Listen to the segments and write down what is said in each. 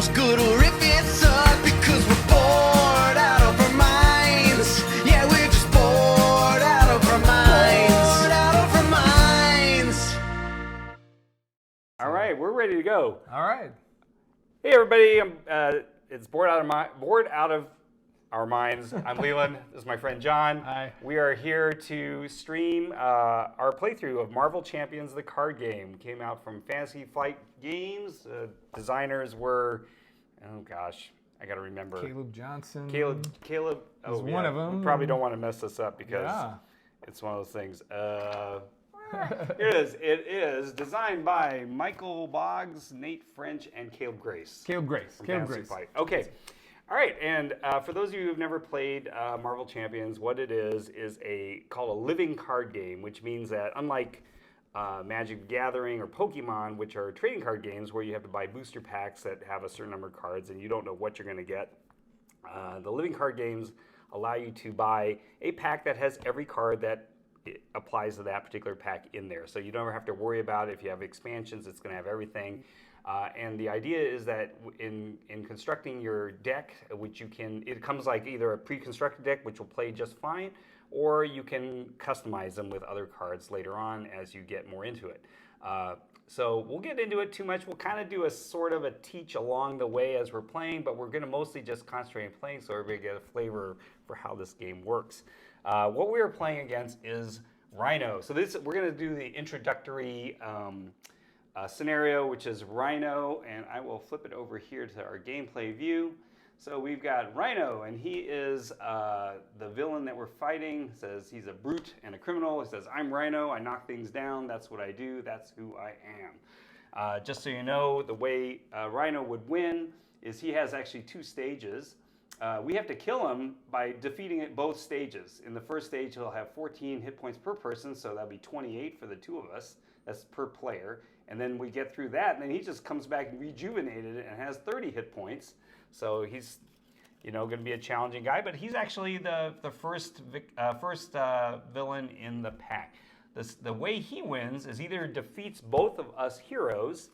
feels good or if it sucks, because we're bored out of our minds. Yeah, we're just bored out of our minds. Bored out of our minds. All right, we're ready to go. All right. Hey everybody, it's bored out of our minds. I'm Leland. This is my friend John. Hi. We are here to stream our playthrough of Marvel Champions, the card game. Came out from Fantasy Flight Games. Designers were, oh gosh, I got to remember. Caleb Johnson. Caleb. is one of them. We probably don't want to mess this up because it's one of those things. It is designed by Michael Boggs, Nate French, and Caleb Grace. Caleb Grace. Okay. All right, and for those of you who've never played Marvel Champions, what it is called a living card game, which means that unlike Magic the Gathering or Pokemon, which are trading card games where you have to buy booster packs that have a certain number of cards and you don't know what you're going to get, the living card games allow you to buy a pack that has every card that applies to that particular pack in there. So you don't ever have to worry about it. If you have expansions, it's going to have everything. And the idea is that in constructing your deck, which it comes like either a pre-constructed deck, which will play just fine, or you can customize them with other cards later on as you get more into it. So we'll get into it too much. We'll kind of do a sort of a teach along the way as we're playing, but we're going to mostly just concentrate on playing so everybody get a flavor for how this game works. What we are playing against is Rhino. So we're going to do the introductory scenario, which is Rhino, and I will flip it over here to our gameplay view. So we've got Rhino, and he is the villain that we're fighting. It says he's a brute and a criminal. He says, I'm Rhino, I knock things down, that's what I do, that's who I am. Just so you know, the way Rhino would win is he has actually two stages. We have to kill him by defeating at both stages. In the first stage, he'll have 14 hit points per person, so that'll be 28 for the two of us. That's per player. And then we get through that, and then he just comes back rejuvenated and has 30 hit points. So he's, going to be a challenging guy, but he's actually the first villain in the pack. The way he wins is either defeats both of us heroes,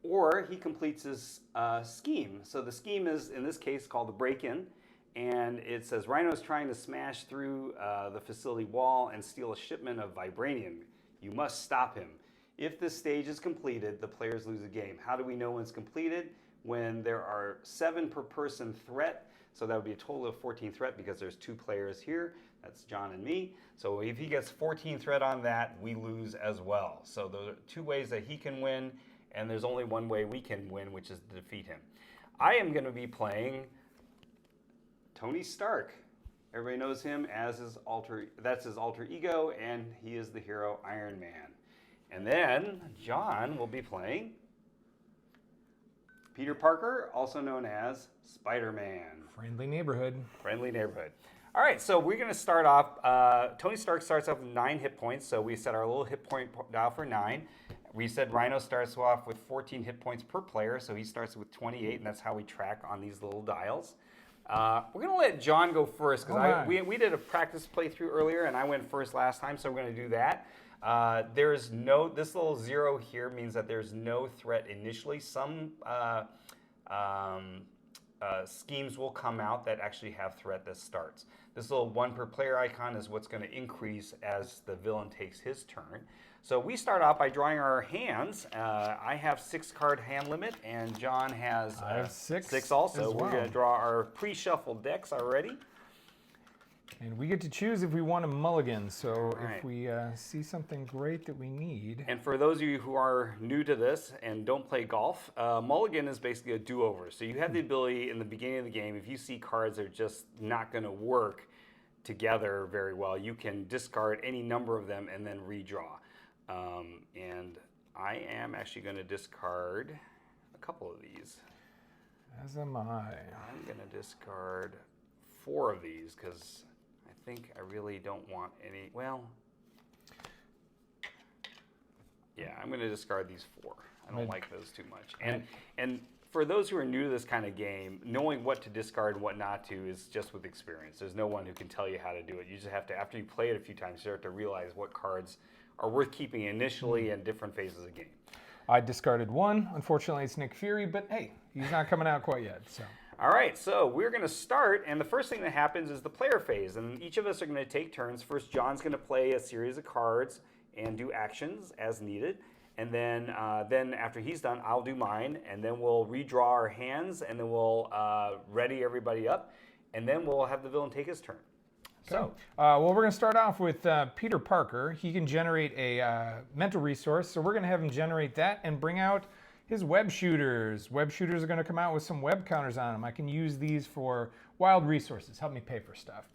or he completes his scheme. So the scheme is, in this case, called the break-in, and it says Rhino's trying to smash through the facility wall and steal a shipment of vibranium. You must stop him. If this stage is completed, the players lose the game. How do we know when it's completed? When there are 7 per person threat, so that would be a total of 14 threat because there's 2 players here. That's John and me. So if he gets 14 threat on that, we lose as well. So those are 2 ways that he can win, and there's only one way we can win, which is to defeat him. I am going to be playing Tony Stark. Everybody knows him as that's his alter ego, and he is the hero Iron Man. And then John will be playing Peter Parker, also known as Spider-Man. Friendly neighborhood. All right, so we're going to start off. Tony Stark starts off with 9 hit points, so we set our little hit point dial for 9. We said Rhino starts off with 14 hit points per player, so he starts with 28, and that's how we track on these little dials. We're going to let John go first, because we did a practice playthrough earlier, and I went first last time, so we're going to do that. This little 0 here means that there's no threat initially. Some schemes will come out that actually have threat that starts. This little 1 per player icon is what's going to increase as the villain takes his turn. So we start off by drawing our hands. I have 6 card hand limit, and John has I have 6 also. as well. We're going to draw our pre-shuffled decks already. And we get to choose if we want a mulligan. So right. if we see something great that we need. And for those of you who are new to this and don't play golf, mulligan is basically a do-over. So you have the ability in the beginning of the game, if you see cards that are just not going to work together very well, you can discard any number of them and then redraw. And I am actually going to discard a couple of these. As am I. I'm going to discard 4 of these because I think I really don't want any. Well, yeah, I'm going to discard these 4. I don't like those too much. And for those who are new to this kind of game, knowing what to discard and what not to is just with experience. There's no one who can tell you how to do it. You just have to, after you play it a few times, you start to realize what cards are worth keeping initially in different phases of the game. I discarded 1. Unfortunately, it's Nick Fury, but hey, He's not coming out quite yet. So. All right, so we're going to start, and the first thing that happens is the player phase, and each of us are going to take turns. First, John's going to play a series of cards and do actions as needed, and then after he's done, I'll do mine, and then we'll redraw our hands, and then we'll ready everybody up, and then we'll have the villain take his turn. So, well, we're going to start off with Peter Parker. He can generate a mental resource, so we're going to have him generate that and bring out his web shooters. Web shooters are going to come out with some web counters on them. I can use these for wild resources, help me pay for stuff.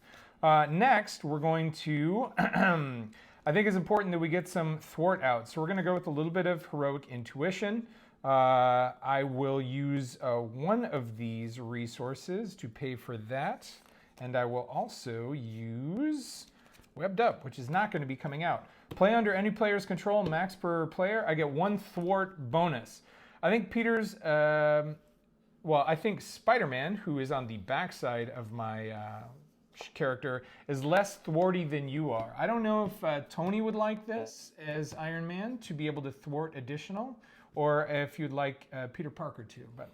Next, we're going to, I think it's important that we get some thwart out. So we're going to go with a little bit of heroic intuition. I will use one of these resources to pay for that. And I will also use Webbed Up, which is not going to be coming out. Play under any player's control, max per player. I get 1 thwart bonus. I think Peter's, well, I think Spider-Man, who is on the backside of my character, is less thwarty than you are. I don't know if Tony would like this as Iron Man to be able to thwart additional, or if you'd like Peter Parker to, but...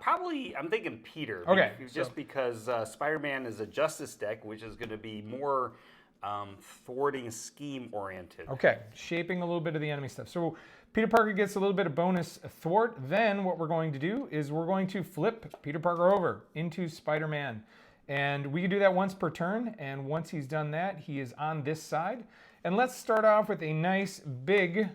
Probably, I'm thinking Peter. Okay. Just because Spider-Man is a Justice deck, which is going to be more thwarting scheme oriented. Okay, shaping a little bit of the enemy stuff. So Peter Parker gets a little bit of bonus thwart. Then what we're going to do is we're going to flip Peter Parker over into Spider-Man. And we can do that once per turn. And once he's done that, he is on this side. And let's start off with a nice big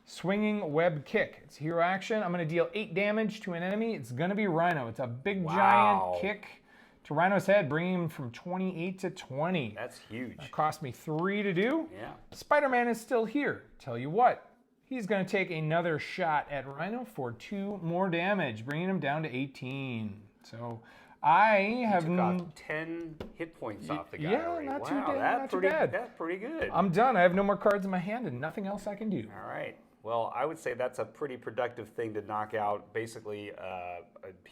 swinging web kick. It's hero action. I'm going to deal 8 damage to an enemy. It's going to be Rhino. It's a big giant kick to Rhino's head, bringing him from 28 to 20. That's huge. That cost me 3 to do. Yeah. Spider-Man is still here. Tell you what, he's going to take another shot at Rhino for 2 more damage, bringing him down to 18. So I have took off 10 hit points off the guy already. Not Wow, too bad. That's pretty good. I'm done. I have no more cards in my hand and nothing else I can do. All right. Well, I would say that's a pretty productive thing to knock out basically a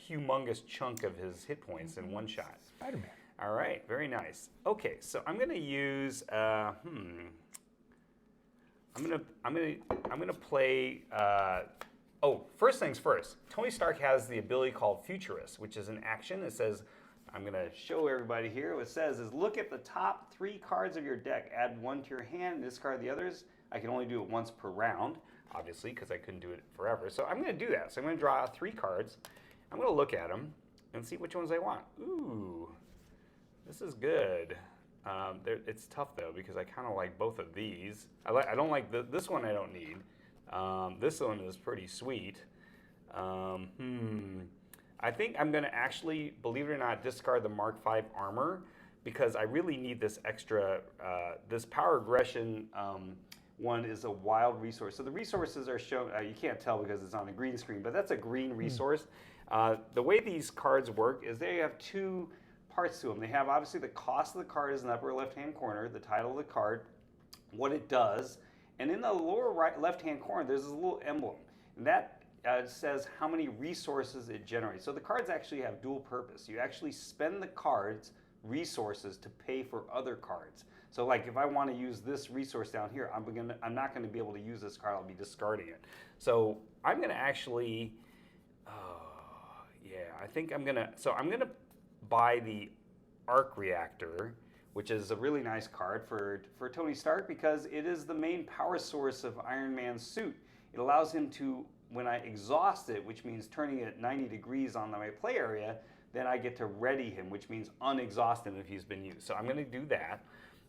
humongous chunk of his hit points in one shot. Spider-Man. All right, very nice. Okay, so I'm gonna use I'm gonna play. Oh, first things first. Tony Stark has the ability called Futurist, which is an action. It says, I'm gonna show everybody here. What it says is, look at the top 3 cards of your deck. Add 1 to your hand. Discard the others. I can only do it once per round, obviously, because I couldn't do it forever. So I'm going to do that. So I'm going to draw out 3 cards. I'm going to look at them and see which ones I want. Ooh, this is good. It's tough, though, because I kind of like both of these. I don't like this one I don't need. This one is pretty sweet. I think I'm going to actually, believe it or not, discard the Mark V armor because I really need this extra, this power aggression one is a wild resource. So the resources are shown, you can't tell because it's on a green screen, but that's a green resource. The way these cards work is they have 2 parts to them. They have obviously the cost of the card is in the upper left-hand corner, the title of the card, what it does, and in the lower right left-hand corner, there's this little emblem. And that says how many resources it generates. So the cards actually have dual purpose. You actually spend the card's resources to pay for other cards. So like if I want to use this resource down here, I'm not going to be able to use this card. I'll be discarding it. So I'm going to actually, I think I'm going to buy the arc reactor, which is a really nice card for Tony Stark because it is the main power source of Iron Man's suit. It allows him to, when I exhaust it, which means turning it 90 degrees on my play area, then I get to ready him, which means unexhaust him if he's been used. So I'm going to do that.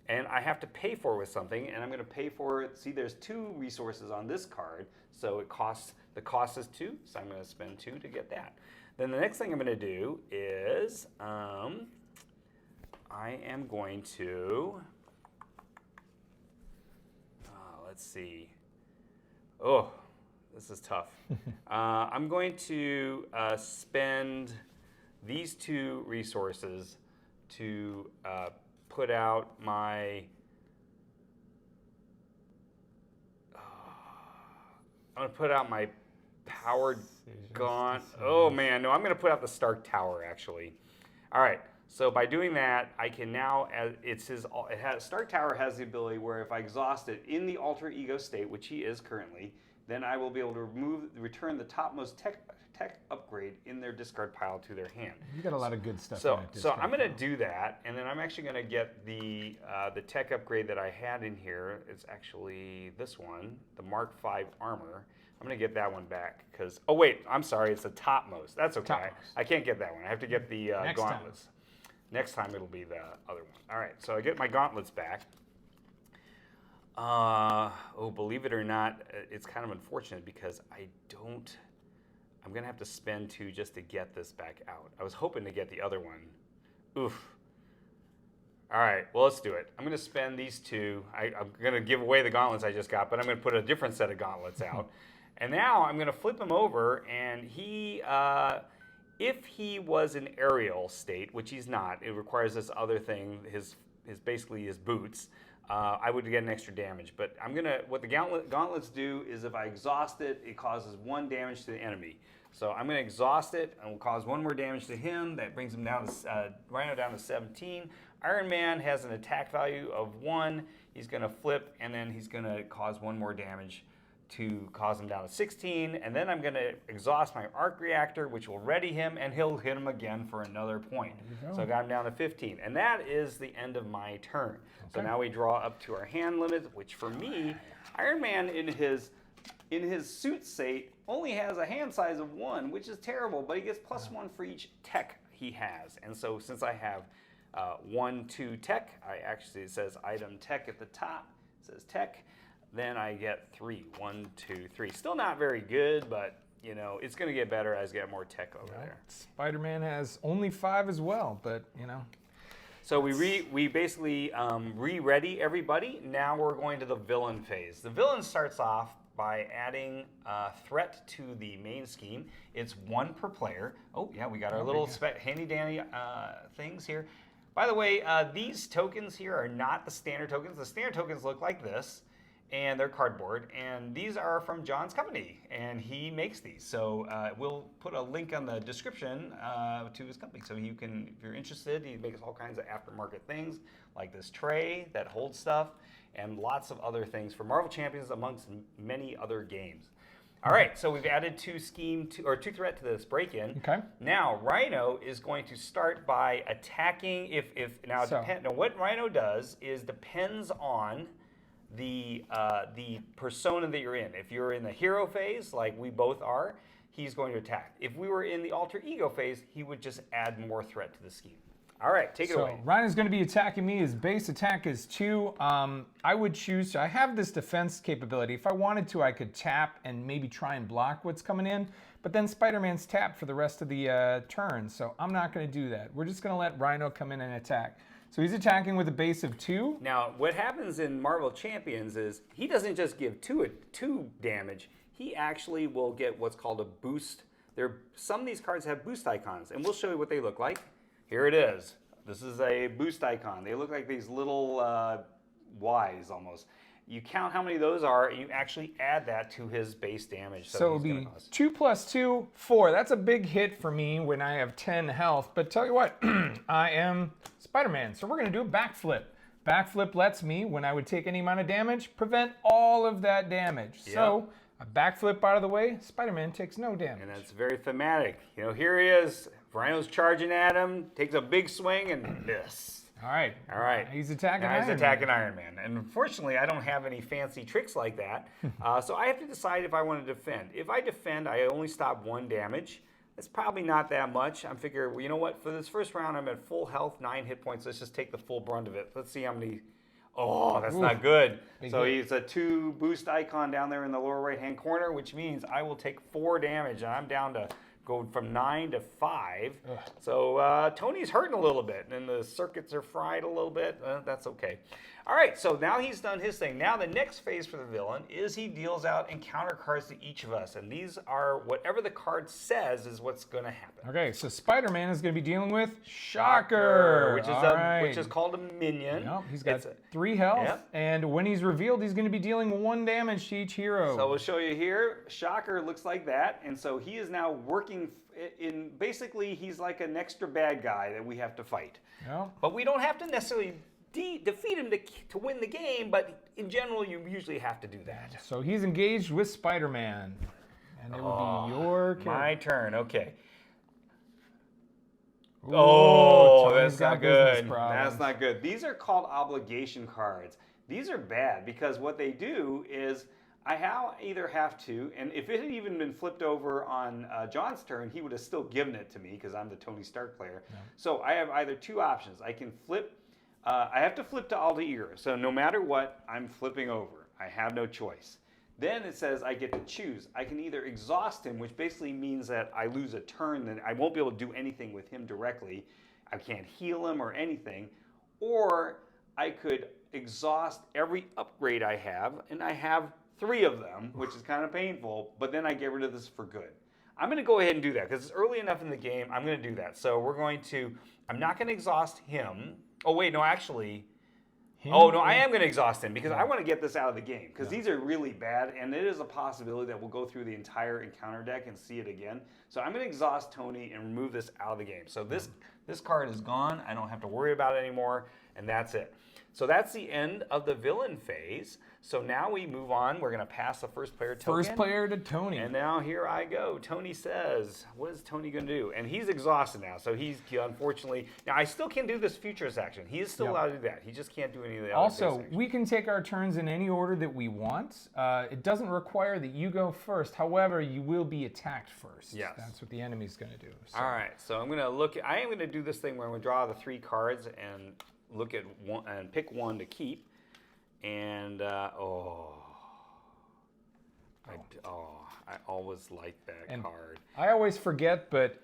And I have to pay for it with something, and I'm going to pay for it. See, there's 2 resources on this card, so the cost is 2, so I'm going to spend 2 to get that. Then the next thing I'm going to do is I am going to, let's see. Oh, this is tough. I'm going to spend these 2 resources to put out my, I'm going to put out my powered gaunt. Oh man, no, I'm going to put out the Stark Tower actually. All right, so by doing that, I can now, Stark Tower has the ability where if I exhaust it in the alter ego state, which he is currently, then I will be able to return the topmost tech upgrade in their discard pile to their hand. You got a lot of good stuff. So, in that so I'm going to discard do that, and then I'm actually going to get the tech upgrade that I had in here. It's actually this one, the Mark V armor. I'm going to get that one back because, oh wait, I'm sorry, it's the topmost. That's okay. Topmost. I can't get that one. I have to get the Next gauntlets. Next time it'll be the other one. All right, so I get my gauntlets back. Oh, believe it or not, it's kind of unfortunate because I'm going to have to spend 2 just to get this back out. I was hoping to get the other one. Oof. All right, well, let's do it. I'm going to spend these 2. I'm going to give away the gauntlets I just got, but I'm going to put a different set of gauntlets out. And now I'm going to flip him over, and he, if he was an aerial state, which he's not, it requires this other thing, basically his boots. I would get an extra damage, but what the gauntlets do is if I exhaust it, it causes 1 damage to the enemy. So I'm going to exhaust it and will cause 1 more damage to him. That brings him down to Rhino down to 17. Iron Man has an attack value of 1. He's going to flip, and then he's going to cause 1 more damage to cause him down to 16. And then I'm going to exhaust my arc reactor, which will ready him, and he'll hit him again for another point. So I got him down to 15. And that is the end of my turn. Okay. So now we draw up to our hand limit, which for me, Iron Man in his suit state only has a hand size of 1, which is terrible, but he gets +1 for each tech he has. And so since I have 1, 2 tech, it says item tech at the top, it says tech, then I get 3, 1, 2, 3. Still not very good, but you know, it's gonna get better as I get more tech over there. Spider-Man has only 5 as well, but you know. So we basically re-ready everybody. Now we're going to the villain phase. The villain starts off by adding threat to the main scheme. It's 1 per player. Oh yeah, we got our little handy-dandy things here. By the way, these tokens here are not the standard tokens. The standard tokens look like this, and they're cardboard, and these are from John's company, and he makes these. So we'll put a link on the description to his company, so you can, if you're interested, he makes all kinds of aftermarket things, like this tray that holds stuff, and lots of other things for Marvel Champions, amongst many other games. All right, so we've added 2 threat to this break-in. Okay. Now Rhino is going to start by attacking. Now what Rhino does is depends on the persona that you're in. If you're in the hero phase, like we both are, he's going to attack. If we were in the alter ego phase, he would just add more threat to the scheme. All right, take it away. So Rhino's going to be attacking me. His base attack is 2. I would choose I have this defense capability. If I wanted to, I could tap and maybe try and block what's coming in. But then Spider-Man's tapped for the rest of the turn, so I'm not going to do that. We're just going to let Rhino come in and attack. So he's attacking with a base of 2. Now, what happens in Marvel Champions is he doesn't just give 2 damage. He actually will get what's called a boost. Some of these cards have boost icons, and we'll show you what they look like. Here it is. This is a boost icon. They look like these little Ys almost. You count how many of those are, and you actually add that to his base damage. So it'll be 2 + 2, 4. That's a big hit for me when I have 10 health. But tell you what, I am Spider-Man, so we're going to do a backflip. Backflip lets me, when I would take any amount of damage, prevent all of that damage. Yep. So a backflip out of the way, Spider-Man takes no damage. And that's very thematic. You know, here he is. Rhino's charging at him, takes a big swing, and miss. All right. He's attacking Iron Man. And unfortunately, I don't have any fancy tricks like that. So I have to decide if I want to defend. If I defend, I only stop 1 damage. It's probably not that much. I'm figuring, well, you know what? For this first round, I'm at full health, 9 hit points. Let's just take the full brunt of it. Let's see how many. Oh, that's not good. So he's a 2 boost icon down there in the lower right-hand corner, which means I will take 4 damage, and I'm down to go from 9 to 5. Ugh. So Tony's hurting a little bit, and the circuits are fried a little bit. That's okay. All right, so now he's done his thing. Now the next phase for the villain is he deals out encounter cards to each of us, and these are whatever the card says is what's going to happen. Okay, so Spider-Man is going to be dealing with Shocker, which is called a minion. Yep, he's got 3 health, and when he's revealed, he's going to be dealing 1 damage to each hero. So we'll show you here. Shocker looks like that, and so he is now working in, basically he's like an extra bad guy that we have to fight. Yep. But we don't have to necessarily defeat him to win the game, but in general, you usually have to do that. So he's engaged with Spider-Man. And it would be your character. My turn, okay. Ooh, Oh, Tony's that's got not business good. problems. That's not good. These are called obligation cards. These are bad because what they do is I either have to, and if it had even been flipped over on John's turn, he would have still given it to me because I'm the Tony Stark player. Yeah. So I have either two options. I can flip. I have to flip to alter ego. So no matter what, I'm flipping over. I have no choice. Then it says I get to choose. I can either exhaust him, which basically means that I lose a turn, then I won't be able to do anything with him directly. I can't heal him or anything. Or I could exhaust every upgrade I have, and I have 3 of them, which is kind of painful, but then I get rid of this for good. I'm going to go ahead and do that because it's early enough in the game. I'm going to do that. So I'm not going to exhaust him. Oh, wait, no, actually... Oh, no, I am going to exhaust him because I want to get this out of the game because these are really bad, and it is a possibility that we'll go through the entire encounter deck and see it again. So I'm going to exhaust Tony and remove this out of the game. So this card is gone. I don't have to worry about it anymore, and that's it. So that's the end of the villain phase. So now we move on. We're going to pass the first player token. First player to Tony. And now here I go. Tony says, what is Tony going to do? And he's exhausted now. So he's unfortunately... Now, I still can do this futures action. He is still allowed to do that. He just can't do any of the other Also, we can take our turns in any order that we want. It doesn't require that you go first. However, you will be attacked first. Yes. That's what the enemy's going to do. So. All right. So I'm going to look... I am going to do this thing where I'm going to draw the 3 cards and look at one and pick one to keep. And, I always like that card. I always forget, but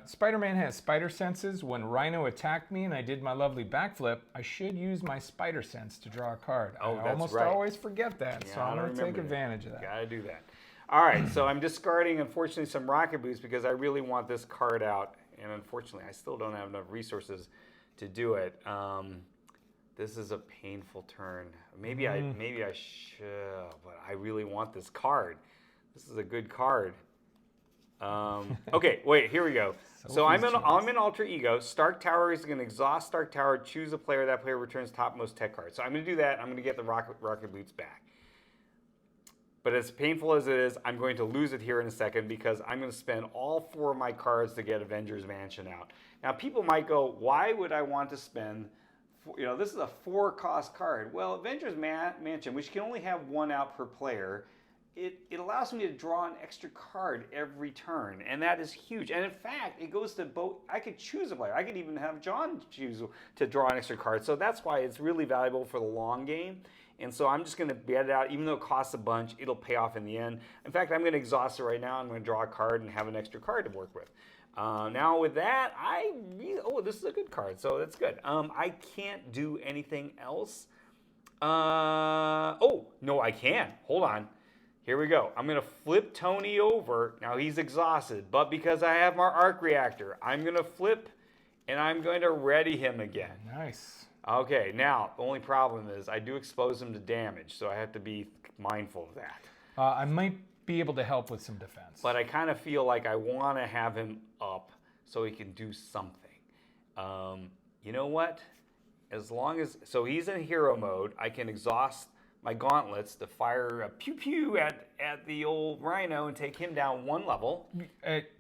Spider-Man has spider senses. When Rhino attacked me and I did my lovely backflip, I should use my spider sense to draw a card. Oh, I that's almost right. always forget that, Yeah, so I'm going to take advantage of that. Gotta do that. All right, so I'm discarding, unfortunately, some rocket boots because I really want this card out, and unfortunately, I still don't have enough resources to do it. This is a painful turn. Maybe I should, but I really want this card. This is a good card. Okay, wait, here we go. So I'm in alter ego. Stark Tower is going to exhaust Stark Tower, choose a player. That player returns topmost tech card. So I'm going to do that. I'm going to get the rocket boots back. But as painful as it is, I'm going to lose it here in a second because I'm going to spend all 4 of my cards to get Avengers Mansion out. Now, people might go, why would I want to spend... this is a 4-cost card. Well, Avengers Mansion, which can only have 1 out per player, it allows me to draw an extra card every turn, and that is huge. And in fact, it goes to both. I could choose a player. I could even have John choose to draw an extra card. So that's why it's really valuable for the long game. And so I'm just going to bet it out. Even though it costs a bunch, it'll pay off in the end. In fact, I'm going to exhaust it right now. I'm going to draw a card and have an extra card to work with. Now with that, this is a good card, so that's good. I can't do anything else. No, I can. Hold on. Here we go. I'm going to flip Tony over. Now he's exhausted, but because I have my arc reactor, I'm going to flip and I'm going to ready him again. Nice. Okay, now the only problem is I do expose him to damage, so I have to be mindful of that. I might be able to help with some defense. But I kind of feel like I want to have him up so he can do something. You know what? So he's in hero mode, I can exhaust my gauntlets to fire a pew-pew at the old Rhino and take him down 1 level.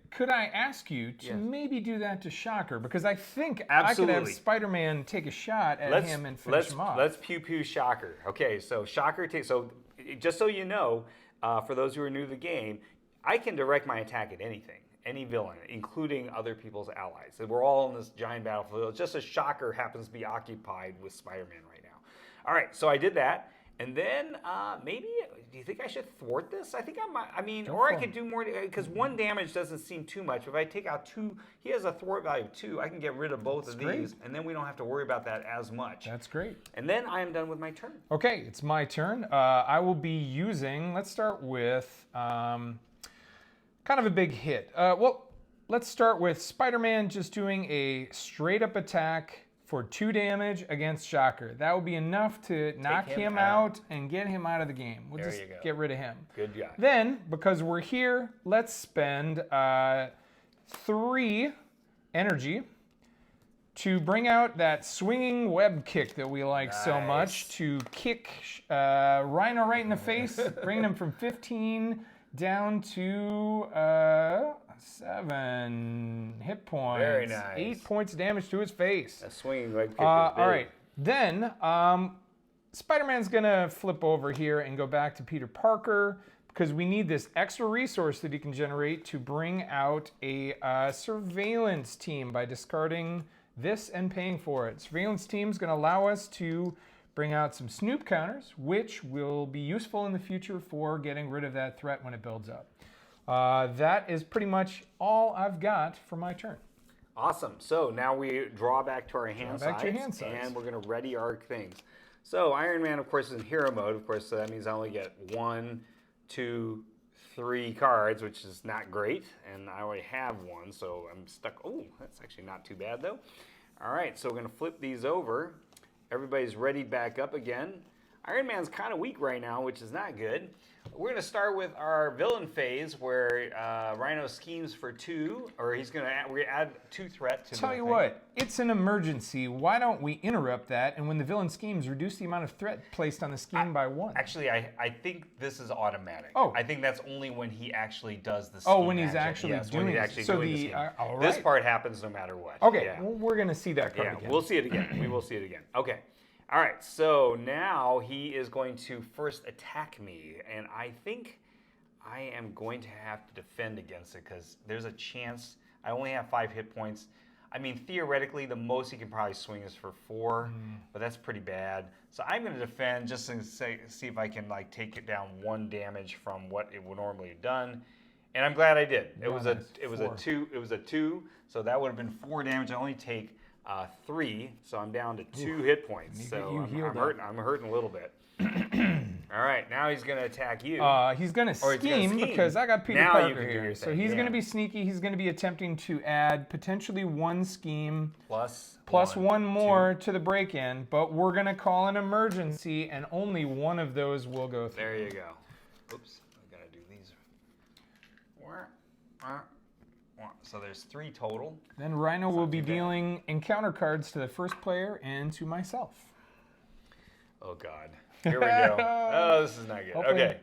Could I ask you to maybe do that to Shocker? Because I think Absolutely. I could have Spider-Man take a shot at him and finish him off. Let's pew-pew Shocker. Okay, so Shocker takes... So just so you know, for those who are new to the game, I can direct my attack at anything, any villain, including other people's allies. So we're all in this giant battlefield. It's just a Shocker happens to be occupied with Spider-Man right now. All right, so I did that. And then maybe, do you think I should thwart this? I think I might, I could do more, because 1 damage doesn't seem too much. If I take out 2, he has a thwart value of 2, I can get rid of both of these, and then we don't have to worry about that as much. That's great. And then I am done with my turn. Okay, it's my turn. I will be using, let's start with kind of a big hit. Let's start with Spider-Man just doing a straight up attack for 2 damage against Shocker. That will be enough to knock him out and get him out of the game. We'll just get rid of him. Good job. Then, because we're here, let's spend 3 energy to bring out that swinging web kick that we like so much, to kick Rhino right in the face, bringing him from 15 down to 7 hit points. Very nice. 8 points of damage to his face. A swinging leg kick. All right. Then Spider-Man's going to flip over here and go back to Peter Parker because we need this extra resource that he can generate to bring out a surveillance team by discarding this and paying for it. Surveillance team is going to allow us to bring out some snoop counters, which will be useful in the future for getting rid of that threat when it builds up. That is pretty much all I've got for my turn. Awesome. So now we draw back to our hand sides, and we're going to ready our things. So Iron Man, of course, is in hero mode. Of course, so that means I only get 1, 2, 3 cards, which is not great. And I already have one, so I'm stuck. Oh, that's actually not too bad, though. All right, so we're going to flip these over. Everybody's ready back up again. Iron Man's kind of weak right now, which is not good. We're going to start with our villain phase where Rhino schemes for 2, or we're going to add 2 threat to Tell you what, it's an emergency. Why don't we interrupt that, and when the villain schemes, reduce the amount of threat placed on the scheme by 1? Actually, I think this is automatic. Oh. I think that's only when he actually does the scheme. Oh, when he's magic. actually Yes, doing when he's it. actually So doing the the, scheme. all This right. part happens no matter what. Okay, Yeah. well, we're going to see that card Yeah, again. we'll see it again. We will see it again. Okay. All right, so now he is going to first attack me, and I think I am going to have to defend against it because there's a chance I only have 5 hit points. I mean, theoretically, the most he can probably swing is for 4, but that's pretty bad. So I'm going to defend just to see if I can like take it down 1 damage from what it would normally have done, and I'm glad I did. It was a 2. It was a 2, so that would have been 4 damage. I only take 3, so I'm down to 2 hit points. So I'm hurting a little bit. All right, now he's going to attack you. He's going to scheme because I got Peter Now you Parker can do here. your So thing, he's yeah. going to be sneaky. He's going to be attempting to add potentially 1 scheme plus 1 more to the break-in, but we're going to call an emergency, and only 1 of those will go through. There you go. Oops, I got to do these. So there's 3 total. Then Rhino will be dealing encounter cards to the first player and to myself. Oh, God. Here we go. Oh, this is not good. Hopefully. Okay.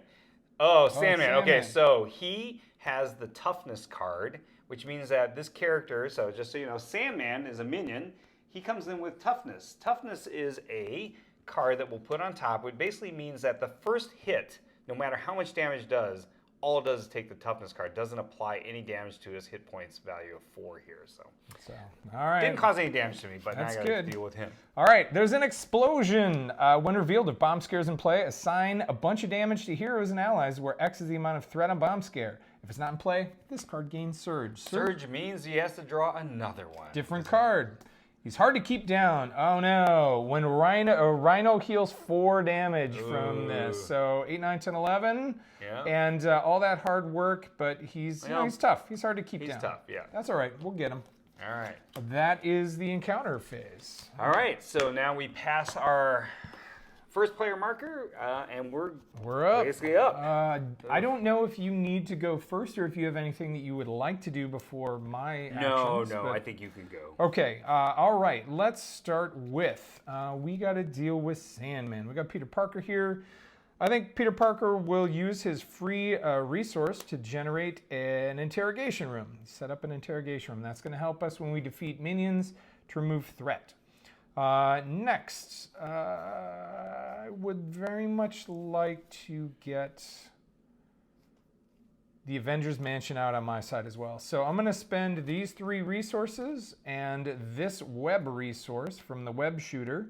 Oh, Sandman. Okay, Sandman. so he has the toughness card, which means that this character, so just so you know, Sandman is a minion. He comes in with toughness. Toughness is a card that we'll put on top, which basically means that the first hit, no matter how much damage it does, all it does is take the toughness card. Doesn't apply any damage to his hit points value of 4 here. So All right. didn't cause any damage to me, but That's now I got to good. deal with him. All right, there's an explosion. When revealed, if bomb scare is in play, assign a bunch of damage to heroes and allies where X is the amount of threat on bomb scare. If it's not in play, this card gains Surge. Surge means he has to draw another one. Different card. He's hard to keep down. Oh no. When Rhino heals 4 damage from this. So 8, 9, 10, 11. Yeah. And all that hard work, but he's tough. He's hard to keep down. He's tough, yeah. That's all right. We'll get him. All right. That is the encounter phase. All right, so now we pass our first player marker, and we're up. basically up. I don't know if you need to go first or if you have anything that you would like to do before my actions. No, but- I think you can go. Okay, all right, let's start with, we got to deal with Sandman. We got Peter Parker here. I think Peter Parker will use his free resource to generate an interrogation room. Set up an interrogation room. That's going to help us when we defeat minions to remove threat. Next, I would very much like to get the Avengers Mansion out on my side as well. So I'm going to spend these 3 resources and this web resource from the web shooter.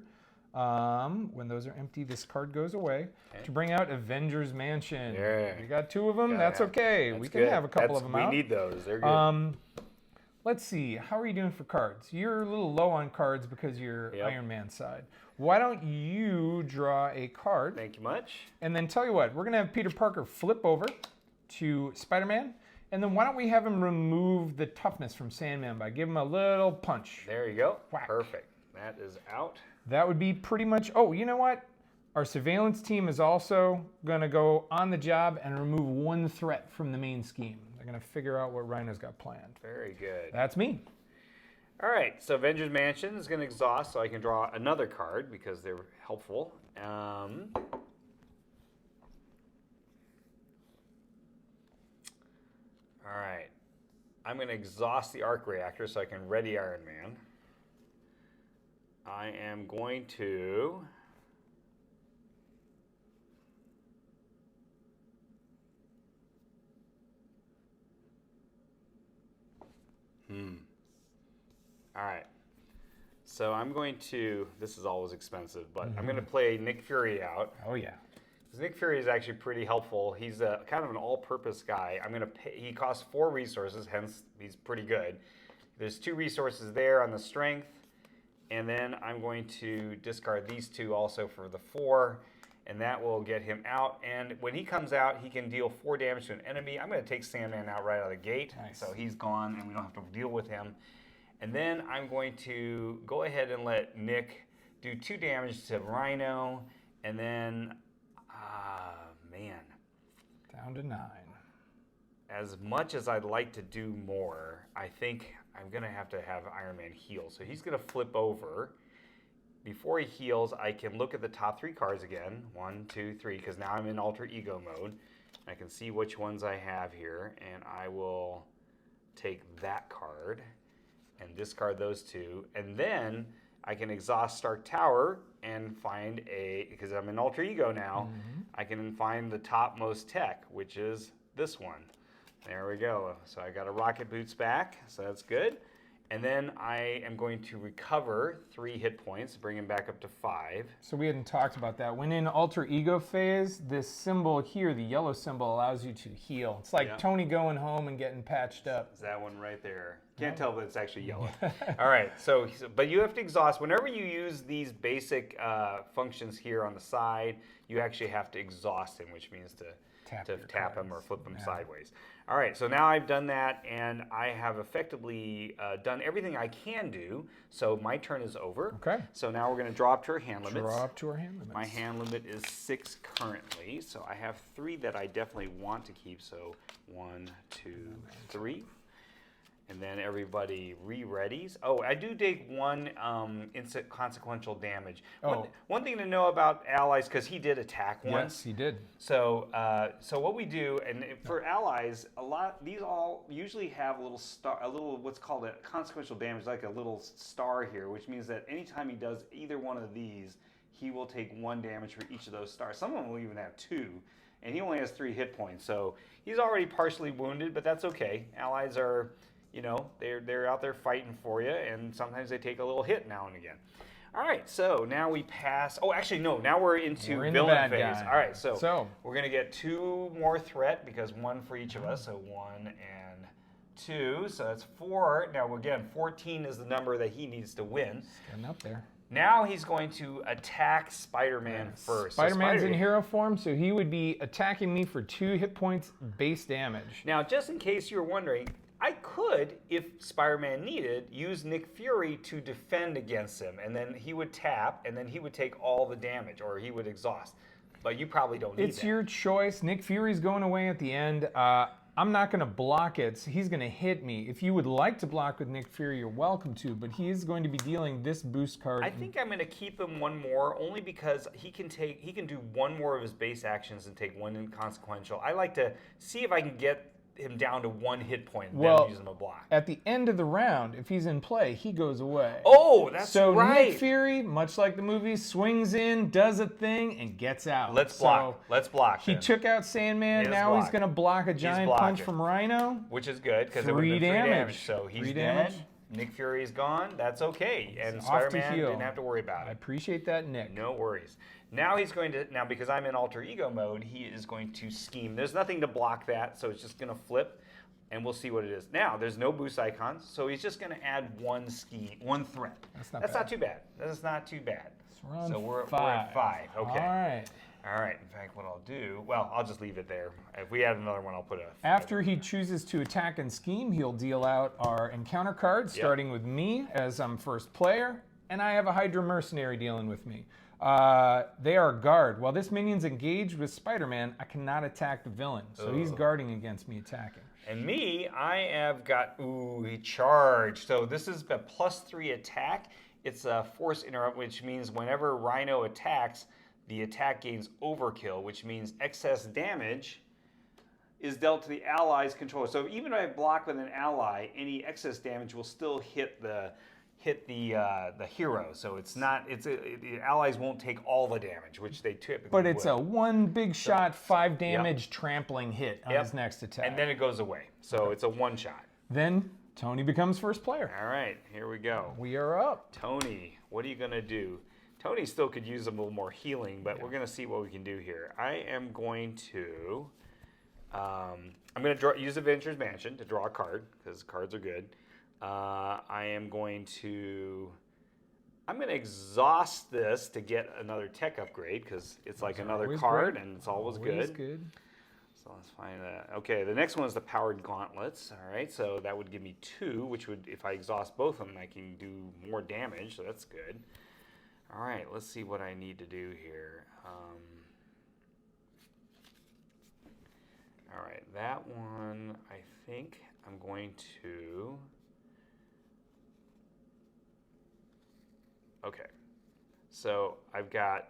When those are empty, this card goes away to bring out Avengers Mansion. Yeah. We got 2 of them. That's okay. We can have a couple of them out. We need those. They're good. Let's see. How are you doing for cards? You're a little low on cards because you're Yep. Iron Man side. Why don't you draw a card? Thank you much. And then tell you what, we're going to have Peter Parker flip over to Spider-Man. And then why don't we have him remove the toughness from Sandman by giving him a little punch. There you go. Whack. Perfect. That is out. That would be pretty much... Oh, you know what? Our surveillance team is also going to go on the job and remove 1 threat from the main scheme. They're going to figure out what Rhino's got planned. Very good. That's me. All right, so Avengers Mansion is going to exhaust, so I can draw another card because they're helpful. All right, I'm going to exhaust the arc reactor so I can ready Iron Man. I am going to All right. So I'm going to, this is always expensive, but I'm going to play Nick Fury out. Oh, yeah. Because Nick Fury is actually pretty helpful. He's a kind of an all-purpose guy. I'm going to pay, he costs 4 resources, hence he's pretty good. There's 2 resources there on the strength, and then I'm going to discard these 2 also for the 4, and that will get him out. And when he comes out, he can deal 4 damage to an enemy. I'm going to take Sandman out right out of the gate, so he's gone, and we don't have to deal with him. And then I'm going to go ahead and let Nick do 2 damage to Rhino, and then, man. Down to 9. As much as I'd like to do more, I think I'm going to have Iron Man heal. So he's going to flip over. Before he heals, I can look at the top 3 cards again. 1, 2, 3, because now I'm in alter ego mode. I can see which ones I have here, and I will take that card and discard those 2. And then I can exhaust Stark Tower and find because I'm in alter ego now, I can find the topmost tech, which is this one. There we go. So I got a rocket boots back, so that's good. And then I am going to recover 3 hit points, bring him back up to 5. So we hadn't talked about that. When in alter ego phase, this symbol here, the yellow symbol, allows you to heal. It's like Tony going home and getting patched up. It's that one right there. Can't tell, but it's actually yellow. All right, but you have to exhaust. Whenever you use these basic functions here on the side, you actually have to exhaust him, which means to tap him or flip him sideways. All right, so now I've done that, and I have effectively done everything I can do. So my turn is over. Okay. So now we're going to draw up to our hand limits. Draw up to our hand limits. My hand limit is 6 currently, so I have 3 that I definitely want to keep. So 1, 2, 3. And then everybody re-readies. Oh, I do take 1 instant consequential damage. One thing to know about allies, because he did attack once. Yes, he did. So, what we do, and for allies, these all usually have a little what's called a consequential damage, like a little star here, which means that anytime he does either one of these, he will take 1 damage for each of those stars. Some of them will even have 2. And he only has 3 hit points, so he's already partially wounded, but that's okay. Allies are, they're out there fighting for you, and sometimes they take a little hit now and again. All right, so now we pass. Oh, actually, no. Now we're into villain phase. Guy. All right, so we're gonna get 2 more threat because 1 for each of us. So 1 and 2. So that's 4. Now again, 14 is the number that he needs to win. Getting up there. Now he's going to attack Spider-Man first. Spider-Man's in hero form, so he would be attacking me for 2 hit points base damage. Now, just in case you were wondering, I could, if Spider-Man needed, use Nick Fury to defend against him, and then he would tap, and then he would take all the damage, or he would exhaust. But you probably don't need that. It's your choice. Nick Fury's going away at the end. I'm not going to block it, so he's going to hit me. If you would like to block with Nick Fury, you're welcome to, but he is going to be dealing this boost card. I think I'm going to keep him 1 more, only because he can do 1 more of his base actions and take 1 inconsequential. I like to see if I can get him down to 1 hit point and then use him a block. At the end of the round, if he's in play, he goes away. Oh, that's so right. So Nick Fury, much like the movie, swings in, does a thing, and gets out. Let's block. Let's block. He took out Sandman. Now he's going to block a giant punch from Rhino. Which is good, because it would have been 3 damage. So he's dead. Nick Fury is gone. That's okay. And Spider-Man didn't have to worry about it. I appreciate that, Nick. No worries. Now he's going to, because I'm in alter ego mode, he is going to scheme. There's nothing to block that, so it's just going to flip, and we'll see what it is. Now, there's no boost icons, so he's just going to add 1 threat. That's not too bad. That's not too bad. So we're at 5. Okay. All right. In fact, what I'll do, I'll just leave it there. If we add another one, I'll put a... After he chooses to attack and scheme, he'll deal out our encounter cards, starting with me, as I'm first player, and I have a Hydra Mercenary dealing with me. They are guard. While this minion's engaged with Spider-Man, I cannot attack the villain, so he's guarding against me attacking. And me, I have got, he charged. So this is a +3 attack. It's a force interrupt, which means whenever Rhino attacks, the attack gains overkill, which means excess damage is dealt to the ally's controller. So even if I block with an ally, any excess damage will still hit the hero. So it's not, the allies won't take all the damage, which they typically But it's would. a one big shot, 5 damage trampling hit on his next attack. And then it goes away. So it's a one shot. Then Tony becomes first player. All right, here we go. We are up. Tony, what are you going to do? Tony still could use a little more healing, but we're going to see what we can do here. I am going to, I'm going to use Adventurer's Mansion to draw a card, because cards are good. I'm going to exhaust this to get another tech upgrade, because it's like another card, and it's always good. So let's find that. Okay, the next one is the Powered Gauntlets. All right, so that would give me 2, which would, if I exhaust both of them, I can do more damage, so that's good. All right, let's see what I need to do here. All right, that one, I think I'm going to... Okay, so I've got...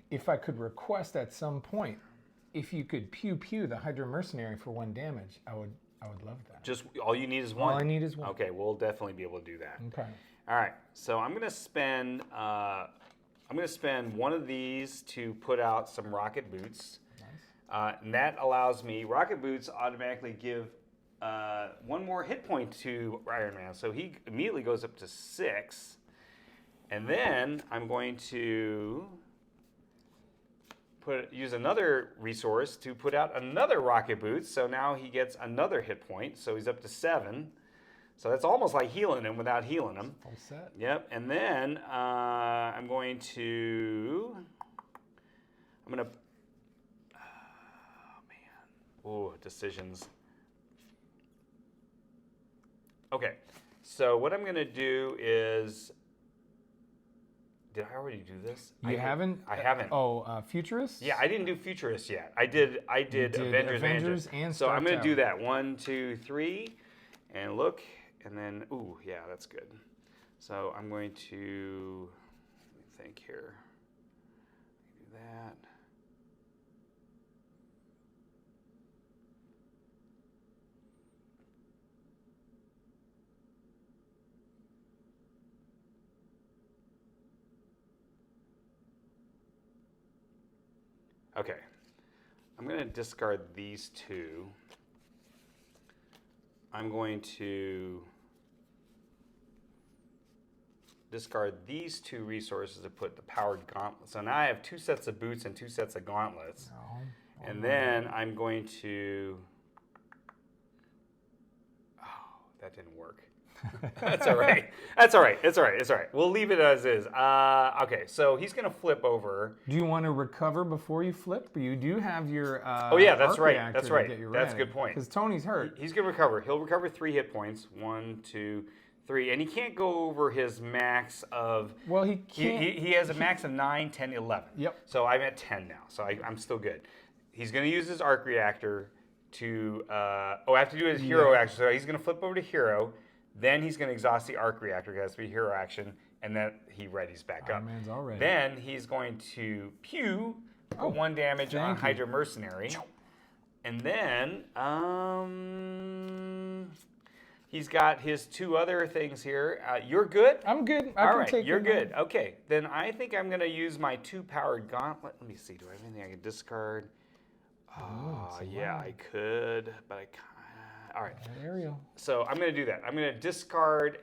If I could request at some point, if you could pew the Hydra Mercenary for 1 damage, I would love that. Just all you need is 1? All I need is 1. Okay, we'll definitely be able to do that. Okay. All right, so I'm gonna spend one of these to put out some rocket boots. Nice. And that allows me, rocket boots automatically give 1 more hit point to Iron Man. So he immediately goes up to 6. And then I'm going to use another resource to put out another rocket boots. So now he gets another hit point. So he's up to 7. So that's almost like healing him without healing him. Full set. Yep. And then I'm going to... Oh, man. Ooh, decisions. Okay. So what I'm going to do is... Did I already do this? You haven't? I haven't. Oh, Futurist? Yeah, I didn't do Futurist yet. I did Avengers and so Star I'm going to Tower. do that. 1, 2, 3, and look, and then yeah, that's good. So I'm going to let me think here. Do that. Okay, I'm going to discard these 2. I'm going to discard these 2 resources to put the Powered Gauntlets. So now I have 2 sets of boots and 2 sets of gauntlets. Oh, And then I'm going to... Oh, that didn't work. That's all right. That's all right. It's all right. It's all right. We'll leave it as is. Okay, so he's going to flip over. Do you want to recover before you flip? You do have your Oh, yeah, that's arc right. reactor That's to right. get you That's a ready. good point. Because Tony's hurt. He's going to recover. He'll recover 3 hit points. 1, 2, 3. And he can't go over his max of... Well, he can't. He has a max of 9, 10, 11. Yep. So I'm at 10 now. So I'm still good. He's going to use his arc reactor to... I have to do his hero action. So he's going to flip over to hero. Then he's going to exhaust the arc reactor. It has to be hero action. And then he readies back up. Iron Man's all ready. Then he's going to put 1 damage on thank you. Hydra Mercenary. And then he's got his 2 other things here. You're good? I'm good. I All can right, take you're it. good. Okay, then I think I'm going to use my 2 Powered Gauntlet. Let me see. Do I have anything I can discard? Yeah, I could, but I can't. All right. Ariel. So I'm going to do that. I'm going to discard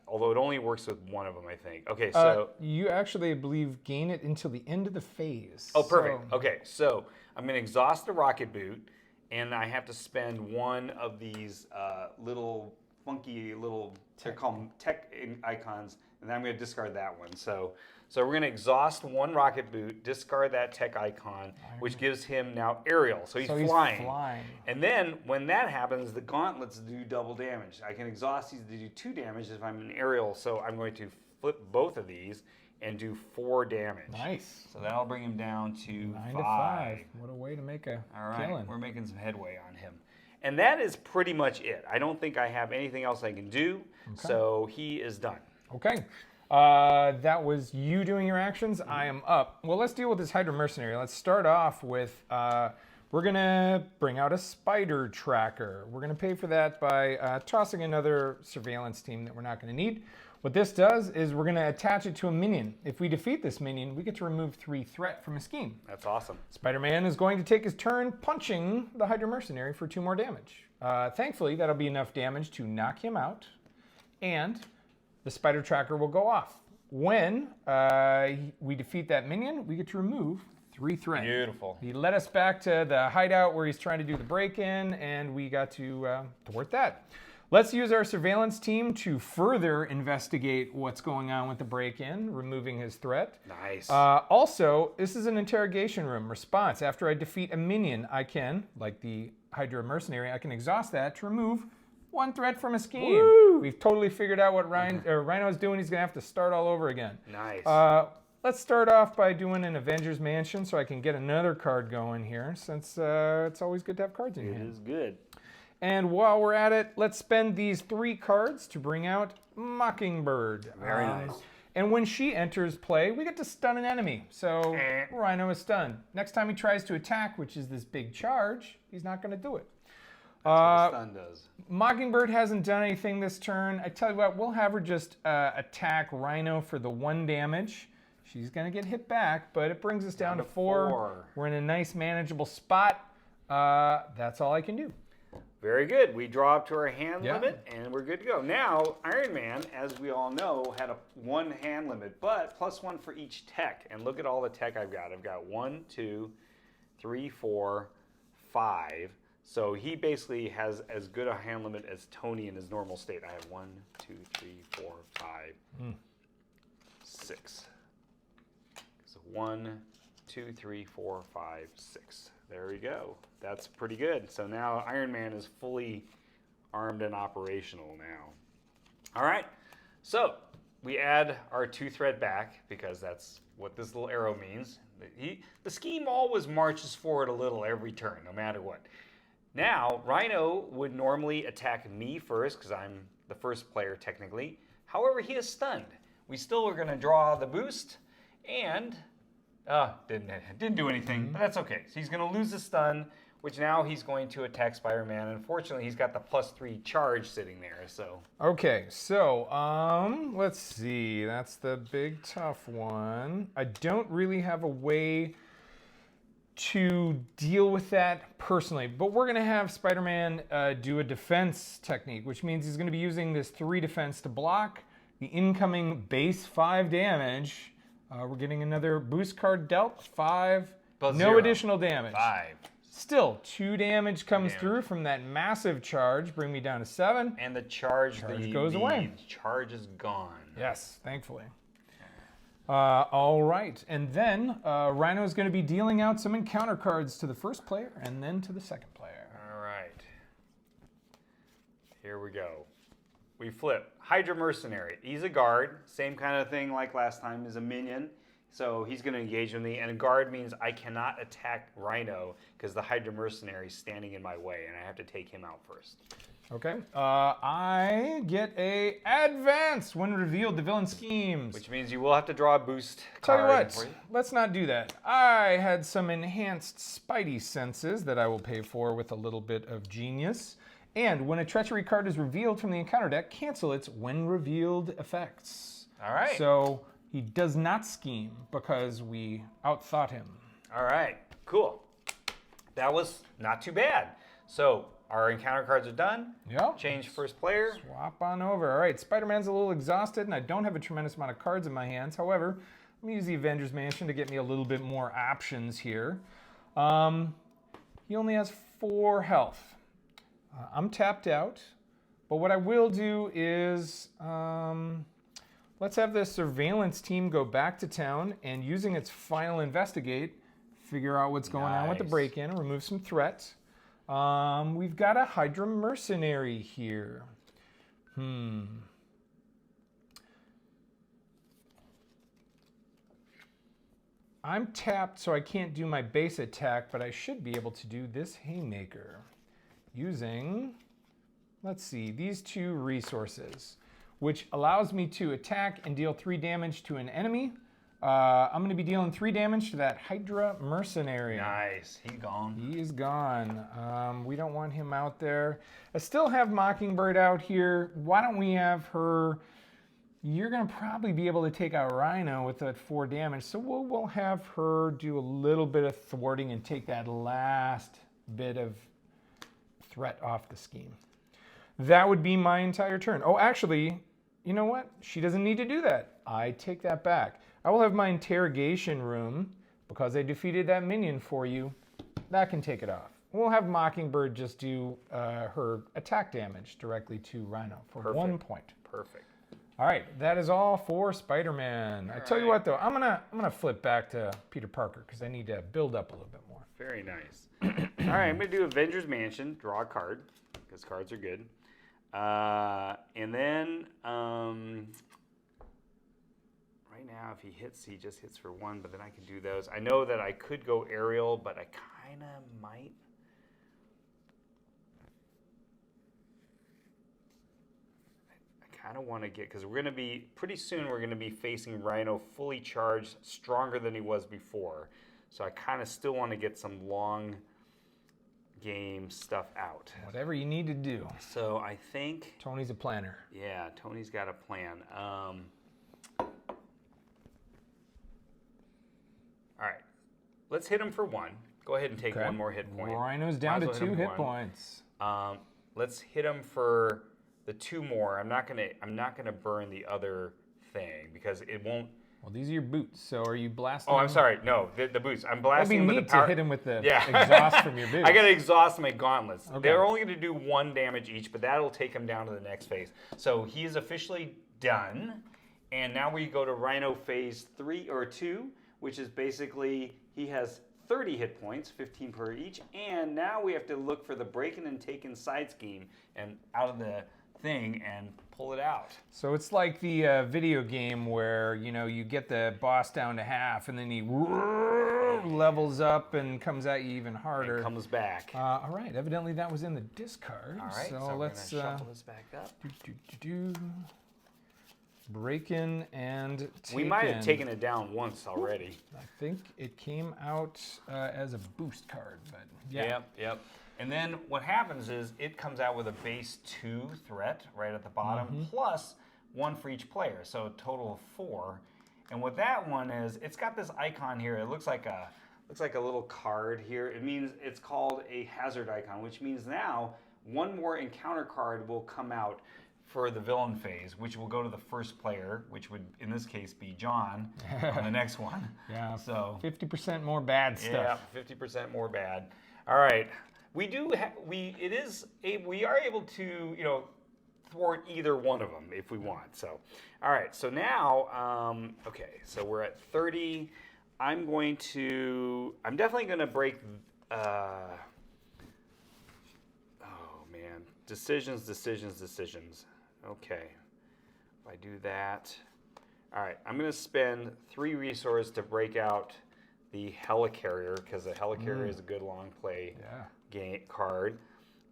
although it only works with 1 of them, I think. Okay, so. You actually, I believe, gain it until the end of the phase. Oh, perfect. So- Okay, so I'm going to exhaust the rocket boot, and I have to spend 1 of these little funky little, they're called tech icons, and then I'm going to discard that one. So we're going to exhaust 1 rocket boot, discard that tech icon, which gives him now aerial. So he's flying. And then when that happens, the gauntlets do double damage. I can exhaust these to do 2 damage if I'm an aerial. So I'm going to flip both of these and do 4 damage. Nice. So that'll bring him down to 9 5. to 5. What a way to make a All right, killing. we're making some headway on him. And that is pretty much it. I don't think I have anything else I can do, so he is done. Okay. That was you doing your actions. I am up. Well, let's deal with this Hydra Mercenary. Let's start off with, we're going to bring out a spider tracker. We're going to pay for that by tossing another surveillance team that we're not going to need. What this does is we're going to attach it to a minion. If we defeat this minion, we get to remove 3 threat from a scheme. That's awesome. Spider-Man is going to take his turn punching the Hydra Mercenary for 2 more damage. Thankfully, that'll be enough damage to knock him out, and the spider tracker will go off. When we defeat that minion, we get to remove 3 threat. Beautiful. He led us back to the hideout where he's trying to do the break-in, and we got to thwart that. Let's use our surveillance team to further investigate what's going on with the break-in, removing his threat. Nice. Also, this is an interrogation room response. After I defeat a minion, I can, like the Hydra Mercenary, I can exhaust that to remove 1 threat from a scheme. Woo! We've totally figured out what Rhino's doing. He's going to have to start all over again. Nice. Let's start off by doing an Avengers Mansion so I can get another card going here, since it's always good to have cards in your hand. It is good. And while we're at it, let's spend these 3 cards to bring out Mockingbird. Very nice. And when she enters play, we get to stun an enemy. So Rhino is stunned. Next time he tries to attack, which is this big charge, he's not going to do it. That's what stun does. Mockingbird hasn't done anything this turn. I tell you what, we'll have her just attack Rhino for the 1 damage. She's going to get hit back, but it brings us down to 4. We're in a nice manageable spot. That's all I can do. Very good. We draw up to our hand limit, and we're good to go. Now, Iron Man, as we all know, had a 1 hand limit, but +1 for each tech. And look at all the tech I've got. I've got 1, 2, 3, 4, 5. So he basically has as good a hand limit as Tony in his normal state. I have 1, 2, 3, 4, 5, 6. So 1, 2, 3, 4, 5, 6. There we go. That's pretty good. So now Iron Man is fully armed and operational now. All right. So we add our 2 threat back because that's what this little arrow means. The scheme always marches forward a little every turn, no matter what. Now, Rhino would normally attack me first because I'm the first player technically. However, he is stunned. We still are going to draw the boost and didn't do anything, but that's okay. So he's going to lose the stun, which now he's going to attack Spider-Man. Unfortunately, he's got the +3 charge sitting there. So okay, so let's see. That's the big tough one. I don't really have a way to deal with that personally, but we're going to have Spider-Man do a defense technique, which means he's going to be using this 3 defense to block the incoming base 5 damage. We're getting another boost card dealt, 5, no 0. additional damage. 5. Still, 2 damage comes through from that massive charge, bring me down to 7. And the charge goes away. Charge is gone. Yes, thankfully. All right, and then Rhino is going to be dealing out some encounter cards to the first player and then to the second player. All right. Here we go. We flip. Hydra Mercenary. He's a guard. Same kind of thing like last time. Is a minion. So he's going to engage with me. And a guard means I cannot attack Rhino because the Hydra Mercenary is standing in my way and I have to take him out first. Okay. I get a advance when revealed to villain schemes. Which means you will have to draw a boost Tell you card. what, let's not do that. I had some enhanced Spidey senses that I will pay for with a little bit of genius. And when a treachery card is revealed from the encounter deck, cancel its when revealed effects. All right. So he does not scheme because we outthought him. All right. Cool. That was not too bad. So our encounter cards are done. Yep. Change first player. Swap on over. All right, Spider-Man's a little exhausted, and I don't have a tremendous amount of cards in my hands. However, let me use the Avengers Mansion to get me a little bit more options here. He only has 4 health. I'm tapped out, but what I will do is let's have the surveillance team go back to town and using its final investigate, figure out what's going on with the break-in, remove some threat. We've got a Hydra Mercenary here. I'm tapped, so I can't do my base attack, but I should be able to do this Haymaker using, let's see, these 2 resources, which allows me to attack and deal 3 damage to an enemy. I'm going to be dealing 3 damage to that Hydra mercenary. Nice. He gone. He is gone. We don't want him out there. I still have Mockingbird out here. Why don't we have her? You're going to probably be able to take out Rhino with that 4 damage. So we'll have her do a little bit of thwarting and take that last bit of threat off the scheme. That would be my entire turn. Oh, actually, you know what? She doesn't need to do that. I take that back. I will have my interrogation room, because I defeated that minion for you. That can take it off. We'll have Mockingbird just do her attack damage directly to Rhino for Perfect. 1 point. Perfect. All right, that is all for Spider-Man. I tell you what, though, I'm gonna flip back to Peter Parker because I need to build up a little bit more. Very nice. All right, I'm going to do Avengers Mansion, draw a card, because cards are good. And then, right now, if he hits, he just hits for 1, but then I can do those. I know that I could go aerial, but I kind of might. I kind of want to get, because we're going to be, pretty soon we're going to be facing Rhino fully charged, stronger than he was before. So I kind of still want to get some long game stuff out. Whatever you need to do. So I think Tony's a planner. Yeah, Tony's got a plan. All right, let's hit him for 1. Go ahead and take 1 more hit point. Rhino's down to Might as well 2 hit him hit for 1. points. Let's hit him for the 2 more. I'm not gonna burn the other thing because it won't. Well, these are your boots. So are you blasting? Oh, I'm them? sorry. No, the boots. I'm That'd blasting be him with neat the power. to hit him with the Yeah. exhaust from your boots. I gotta exhaust my gauntlets. Okay. They're only gonna do 1 damage each, but that'll take him down to the next phase. So he is officially done, and now we go to Rhino phase 3 or 2, which is basically he has 30 hit points, 15 per each, and now we have to look for the breaking and taking side scheme and out of the thing and pull it out. So it's like the video game where, you know, you get the boss down to half and then he levels up and comes at you even harder. And comes back. All right, evidently that was in the discard. All right, so let's we're gonna shuffle this back up. Breaking and taken. We might have taken it down once already. I think it came out as a boost card, but yeah. Yep. And then what happens is it comes out with a base 2 threat right at the bottom, plus 1 for each player, so a total of 4. And what that one is, it's got this icon here. It looks like a little card here. It means it's called a hazard icon, which means now 1 more encounter card will come out for the villain phase, which will go to the first player, which would in this case be John on the next one. Yeah. So 50% more bad stuff. Yeah, 50% more bad. All right. We are able to, you know, thwart either one of them if we want. So, all right. So now, okay. So we're at 30. I'm definitely going to break. Oh man, decisions. Okay. If I do that, all right. I'm going to spend 3 resources to break out the Helicarrier because the Helicarrier is a good long play. Yeah. Card,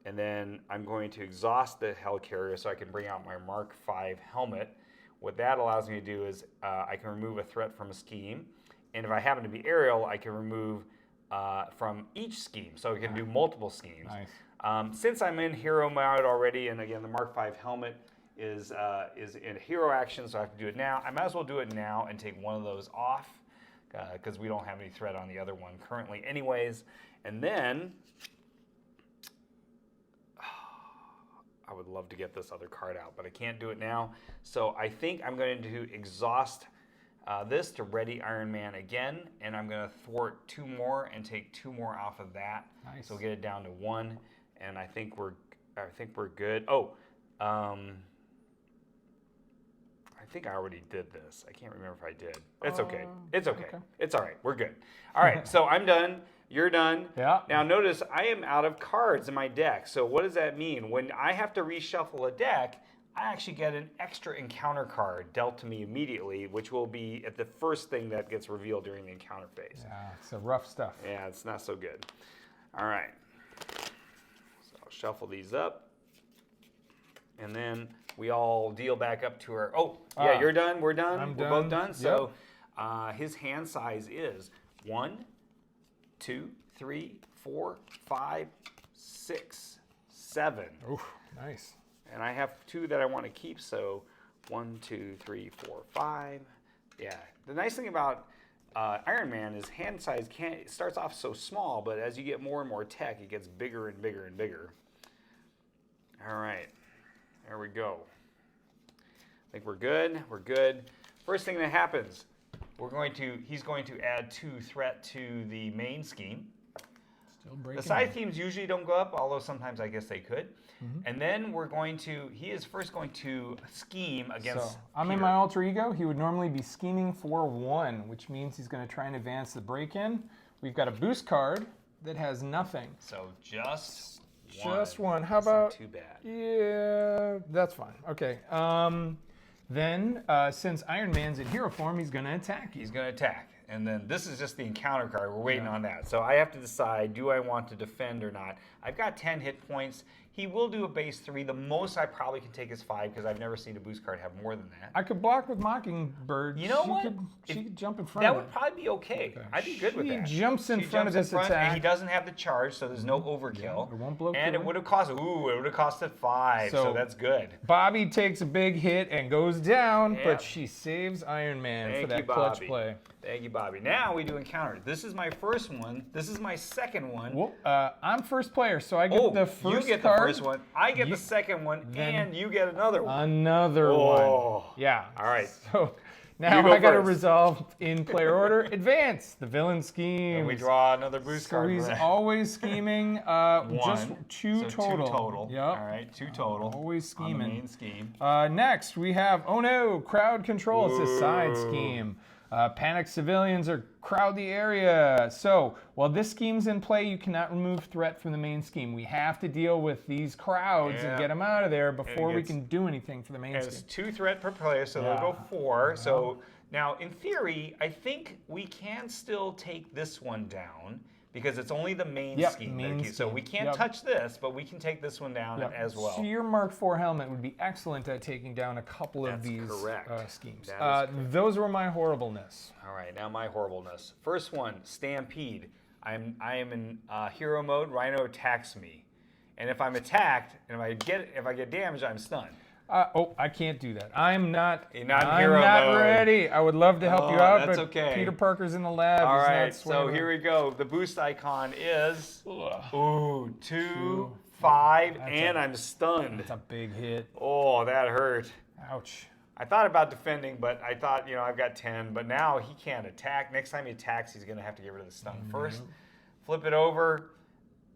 and then I'm going to exhaust the Helicarrier so I can bring out my Mark V helmet. What that allows me to do is I can remove a threat from a scheme, and if I happen to be aerial, I can remove from each scheme, so I can do multiple schemes. Nice. Since I'm in hero mode already, and again the Mark V helmet is in hero action, so I have to do it now. I might as well do it now and take one of those off because we don't have any threat on the other one currently anyways. And then I would love to get this other card out, but I can't do it now. So I think I'm going to exhaust this to ready Iron Man again, and I'm going to thwart 2 more and take 2 more off of that. Nice. So we'll get it down to 1, and I think we're good. Oh, I think I already did this. I can't remember if I did. It's okay. It's okay. It's all right. We're good. All right. So I'm done. You're done. Yeah. Now notice I am out of cards in my deck. So what does that mean? When I have to reshuffle a deck, I actually get an extra encounter card dealt to me immediately, which will be at the first thing that gets revealed during the encounter phase. Yeah, it's rough stuff. Yeah, it's not so good. All right. So I'll shuffle these up. And then we all deal back up to our... Oh, yeah, you're done. We're done. We're both done. So his hand size is 1, 2, 3, 4, 5, 6, 7. Ooh, nice. And I have 2 that I want to keep, so 1, 2, 3, 4, 5. Yeah. The nice thing about Iron Man is hand size it starts off so small, but as you get more and more tech, it gets bigger and bigger and bigger. All right. There we go. I think we're good. We're good. First thing that happens, he's going to add 2 threat to the main scheme. Still breaking. The side themes usually don't go up, although sometimes I guess they could. And then he is first going to scheme against So I'm in Peter. my alter ego. He would normally be scheming for 1, which means he's going to try and advance the break-in. We've got a boost card that has nothing. So just one. How That's not about? too bad. Yeah, that's fine. Okay. Then since Iron Man's in hero form, he's going to attack you. He's going to attack. And then this is just the encounter card. We're waiting on that. So I have to decide, do I want to defend or not? I've got 10 hit points. He will do a base 3. The most I probably can take is 5 because I've never seen a boost card have more than that. I could block with Mockingbird. You know what? She could jump in front That of would him. probably be okay. I'd be good with She that. jumps in front of this And attack. he doesn't have the charge, so there's no overkill. it won't blow And through. it would have cost, it would have costed 5, so that's good. Bobby takes a big hit and goes down, Yep. but she saves Iron Man Thank for that you, clutch Bobby. play. Thank you, Bobby. Now we do encounter. This is my first one. This is my second one. Well, I'm first player, so I get the first you get card. the first one. I get the second one, then and you get another one. Another Oh. one. Yeah. All right. So now go I got to first. resolve in player order. Advance the villain scheme. And we draw another boost So card. he's for that. always scheming. Just One. 2 So total. 2 total. Yep. All right, 2 total. Always On the scheming. main scheme. Next, we have, oh no, crowd control. It's a side Whoa. scheme. Panicked civilians or crowd the area. So while this scheme's in play, you cannot remove threat from the main scheme. We have to deal with these crowds Yeah. and get them out of there before we gets- can do anything for the main And it's scheme. 2 threat per player, so Yeah. they'll go 4. So now, in theory, I think we can still take this one down because it's only the main Yep, scheme. main So we scheme. can't touch this, but we can take this one down Yep. as well. So your Mark IV helmet would be excellent at taking down a couple of That's these correct. schemes. That is correct. Those were my horribleness. All right, now my horribleness. First one, Stampede. I am in hero mode. Rhino attacks me, and if I'm attacked and if I get damaged, I'm stunned. I can't do that. I'm not. You're not in I'm hero not mode. ready. I would love to help you Oh, out, that's but okay. Peter Parker's in the lab. All He's not right, so swinging here around. we go. The boost icon is Ugh. 2, 5, That's and I'm stunned. That's a big hit. Oh, that hurt. Ouch. I thought about defending, but I thought, I've got 10, but now he can't attack. Next time he attacks, he's going to have to get rid of the stun first. Flip it over,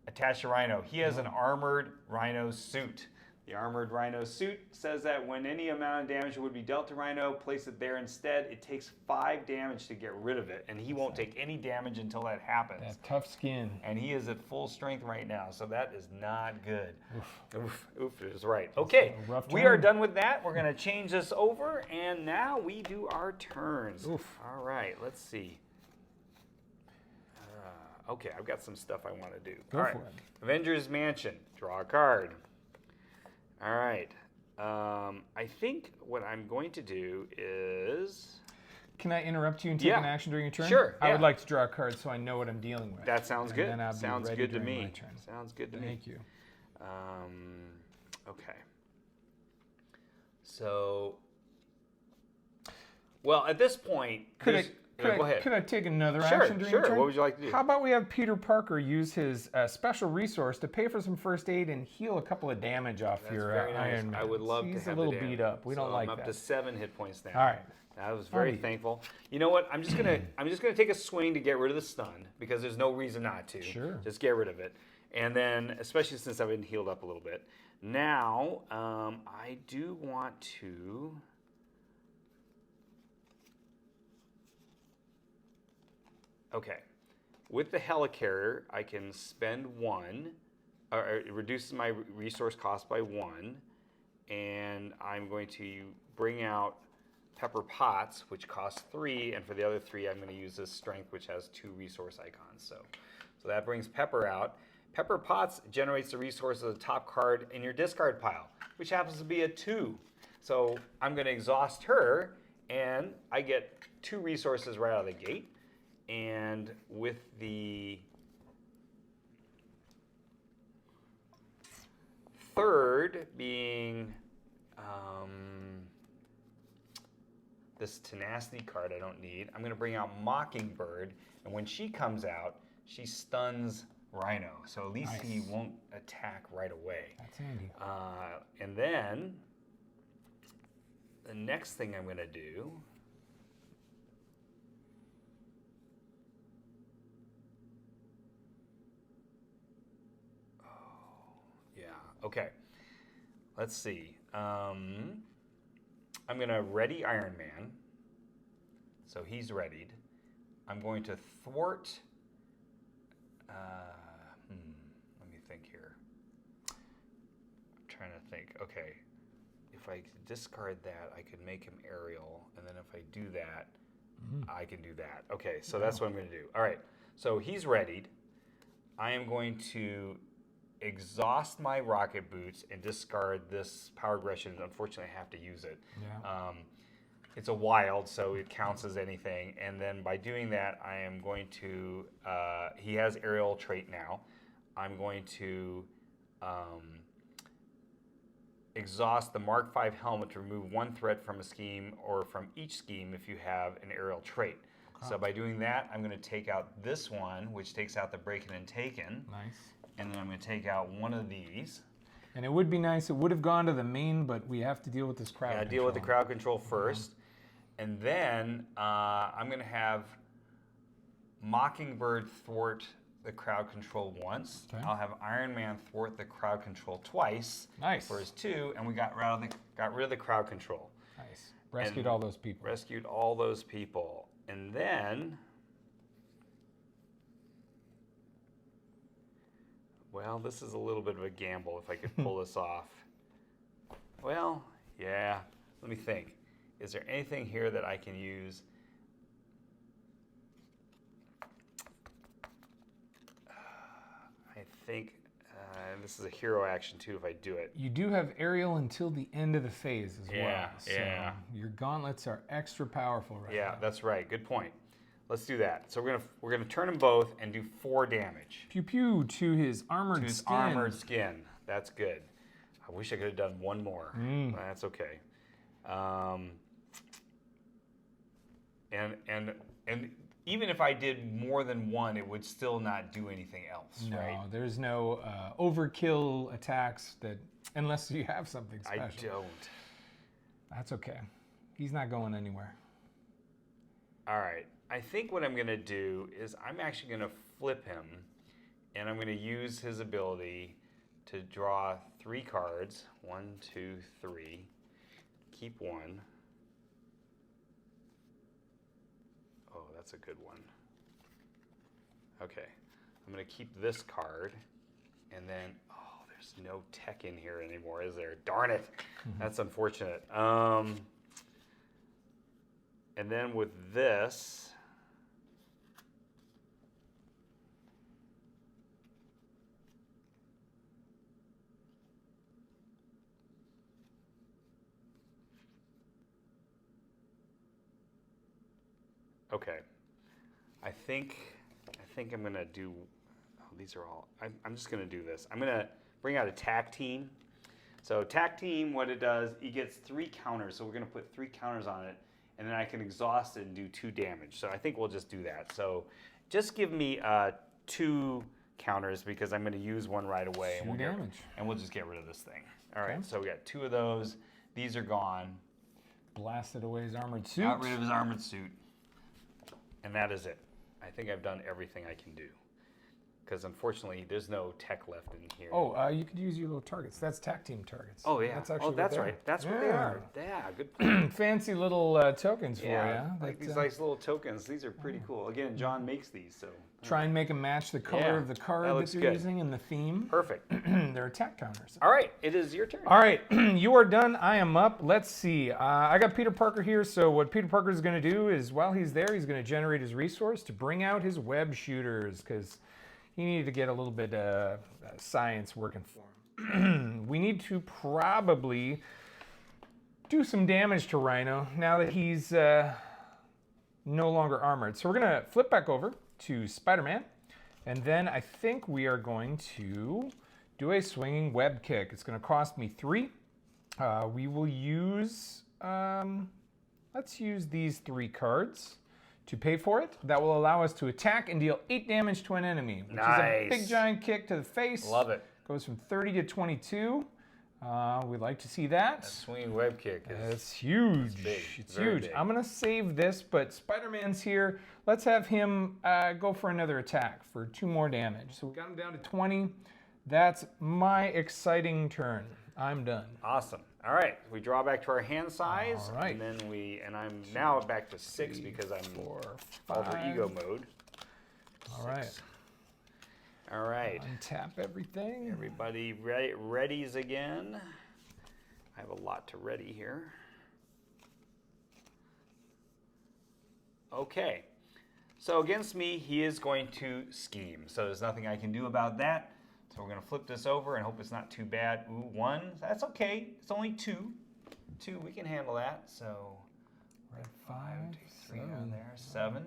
attach to Rhino. He has an armored Rhino suit. The armored Rhino suit says that when any amount of damage would be dealt to Rhino, place it there instead. It takes 5 damage to get rid of it, and he won't take any damage until that happens. That tough skin. And he is at full strength right now, so that is not good. Oof is right. Okay, a rough we are turn. done with that. We're going to change this over, and now we do our turns. Oof. All right, let's see. Okay, I've got some stuff I want to do. Go All right, for it. Avengers Mansion. Draw a card. All right. I think what I'm going to do is... Can I interrupt you and take Yeah. an action during your turn? Sure, I yeah. would like to draw a card so I know what I'm dealing with. That sounds And good. then I'll be Sounds ready good to during me. my turn. Sounds good to me. Thank you. Okay. So, well, at this point, Could there's- I, go ahead. Could I take another Sure, action during sure. your turn? What would you like to do? How about we have Peter Parker use his special resource to pay for some first aid and heal a couple of damage off That's your very nice. Iron Man. I would love He's to have a little the beat damage. up. We So don't like I'm up that. to 7 hit points now. All right. I was very Funny. thankful. You know what? I'm just gonna take a swing to get rid of the stun because there's no reason not to. Sure. Just get rid of it, and then especially since I've been healed up a little bit. Now I do want to. Okay, with the helicarrier, I can spend 1, or it reduces my resource cost by 1, and I'm going to bring out Pepper Potts, which costs 3, and for the other 3, I'm going to use this Strength, which has 2 resource icons. So that brings Pepper out. Pepper Potts generates the resource of the top card in your discard pile, which happens to be a 2. So I'm going to exhaust her, and I get 2 resources right out of the gate. And with the third being this Tenacity card I don't need, I'm going to bring out Mockingbird, and when she comes out, she stuns Rhino, so at least he won't attack right away. That's handy. And then the next thing I'm going to do okay, let's see. I'm going to ready Iron Man. So he's readied. I'm going to thwart. Let me think here. I'm trying to think. Okay, if I discard that, I could make him aerial. And then if I do that, I can do that. Okay, so that's what I'm going to do. All right, so he's readied. I am going to exhaust my rocket boots and discard this power aggression. Unfortunately, I have to use it. Yeah. It's a wild, so it counts as anything. And then by doing that, I am going to, he has aerial trait now. I'm going to exhaust the Mark V helmet to remove 1 threat from a scheme or from each scheme if you have an aerial trait. Okay. So by doing that, I'm going to take out this one, which takes out the Breaking and Taken. Nice. And then I'm going to take out one of these. And it would be nice, it would have gone to the main, but we have to deal with this crowd control. Deal with the crowd control first. And then I'm going to have Mockingbird thwart the crowd control once. Okay. I'll have Iron Man thwart the crowd control twice. Nice. For his 2, and we got rid of the crowd control. Nice. Rescued all those people. Rescued all those people. And then, well, this is a little bit of a gamble if I could pull this off. Well, yeah, let me think. Is there anything here that I can use? I think this is a hero action too if I do it. You do have aerial until the end of the phase as well. So yeah. Your gauntlets are extra powerful right now. Yeah, that's right. Good point. Let's do that. So we're gonna turn them both and do 4 damage. Pew pew to his armored skin. Armored skin. That's good. I wish I could have done one more. But that's okay. And even if I did more than one, it would still not do anything else, right? No, there's no overkill attacks that, unless you have something special. I don't. That's okay. He's not going anywhere. All right. I think what I'm going to do is I'm actually going to flip him, and I'm going to use his ability to draw 3 cards. 1, 2, 3. Keep 1. Oh, that's a good one. Okay. I'm going to keep this card, and then, oh, there's no tech in here anymore, is there? Darn it. That's unfortunate. And then with this, okay, I think I'm gonna do, oh, these are all, I'm just gonna do this. I'm gonna bring out a tack team. So tack team, what it does, it gets 3 counters. So we're gonna put 3 counters on it, and then I can exhaust it and do 2 damage. So I think we'll just do that. So just give me 2 counters because I'm gonna use one right away. 2 damage. And we'll just get rid of this thing. All right, so we got 2 of those. These are gone. Blasted away his armored suit. Got rid of his armored suit. And that is it. I think I've done everything I can do. because unfortunately there's no tech left in here. Oh, you could use your little targets. That's tac team targets. Oh, yeah. That's actually oh, what that's they are. right. That's what they Yeah. are. Yeah, good point. Fancy little tokens for Yeah, you. like these nice little tokens. These are pretty cool. Again, John makes these, so. Try and make them match the color Yeah, of the card that that, looks they're good. using and the theme. Perfect. They're attack counters. All right, it is your turn. All right, you are done. I am up. Let's see. I got Peter Parker here. So what Peter Parker is going to do is, while he's there, he's going to generate his resource to bring out his web shooters because he needed to get a little bit of science working for him. We need to probably do some damage to Rhino now that he's no longer armored. So we're going to flip back over to Spider-Man. And then I think we are going to do a swinging web kick. It's going to cost me 3. We will use, let's use these 3 cards to pay for it. That will allow us to attack and deal 8 damage to an enemy, which is a big giant kick to the face. Love it. Goes from 30 to 22. We'd like to see that. Swinging web kick is It's huge. big, It's very huge. big. I'm going to save this, but Spider-Man's here. Let's have him go for another attack for 2 more damage. So we got him down to 20. That's my exciting turn. I'm done. awesome. All right, we draw back to our hand size, All right. and then I'm now back to 6 because I'm 4, alter 5. ego mode. All right. All right, Untap everything. everybody readies again. I have a lot to ready here. Okay, so against me, he is going to scheme. So there's nothing I can do about that. So we're going to flip this over and hope it's not too bad. Ooh, 1. That's okay. It's only 2. 2, we can handle that. So Red 5, 3 on 7. there. 7.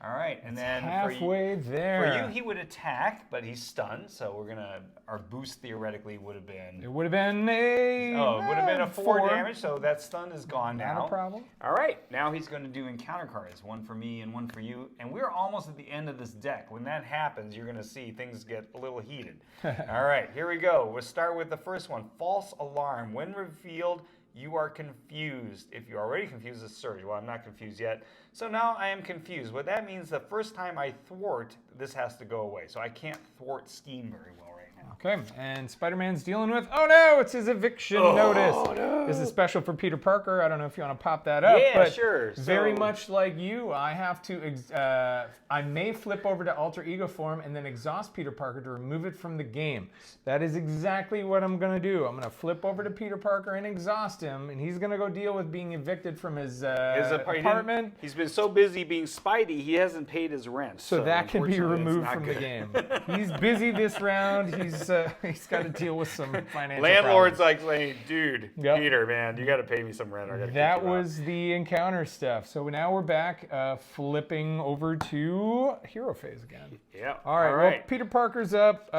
All right, and then Halfway for there. you, he would attack, but he's stunned. So we're gonna. Our boost theoretically would have been. It would have been a. Oh, it would have been a 4 4 damage. So that stun is gone now. Not a problem. All right, now he's going to do encounter cards, 1 for me and 1 for you. And we're almost at the end of this deck. When that happens, you're going to see things get a little heated. All right, here we go. We'll start with the first one. False alarm. When revealed, you are confused. If you're already confused, it's surge. Well, I'm not confused yet. So now I am confused. What that means, the first time I thwart, this has to go away. So I can't thwart scheme very well right now. Okay, and Spider-Man's dealing with, oh no, it's his eviction notice. no. This is special for Peter Parker. I don't know if you want to pop that up. Yeah, but sure. Very So- much like you, I have to, I may flip over to alter ego form and then exhaust Peter Parker to remove it from the game. That is exactly what I'm going to do. I'm going to flip over to Peter Parker and exhaust him, and he's going to go deal with being evicted from his apartment. He's been so busy being Spidey, he hasn't paid his rent. So that can be unfortunately, it's removed not from the good. game. He's busy this round. He's got to deal with some financial Landlord's problems. like saying, dude, Yep. Peter, man, you got to pay me some rent. Or I gotta That kick you out." was the encounter stuff. So now we're back flipping over to hero phase again. Yeah. All right, well, Peter Parker's up.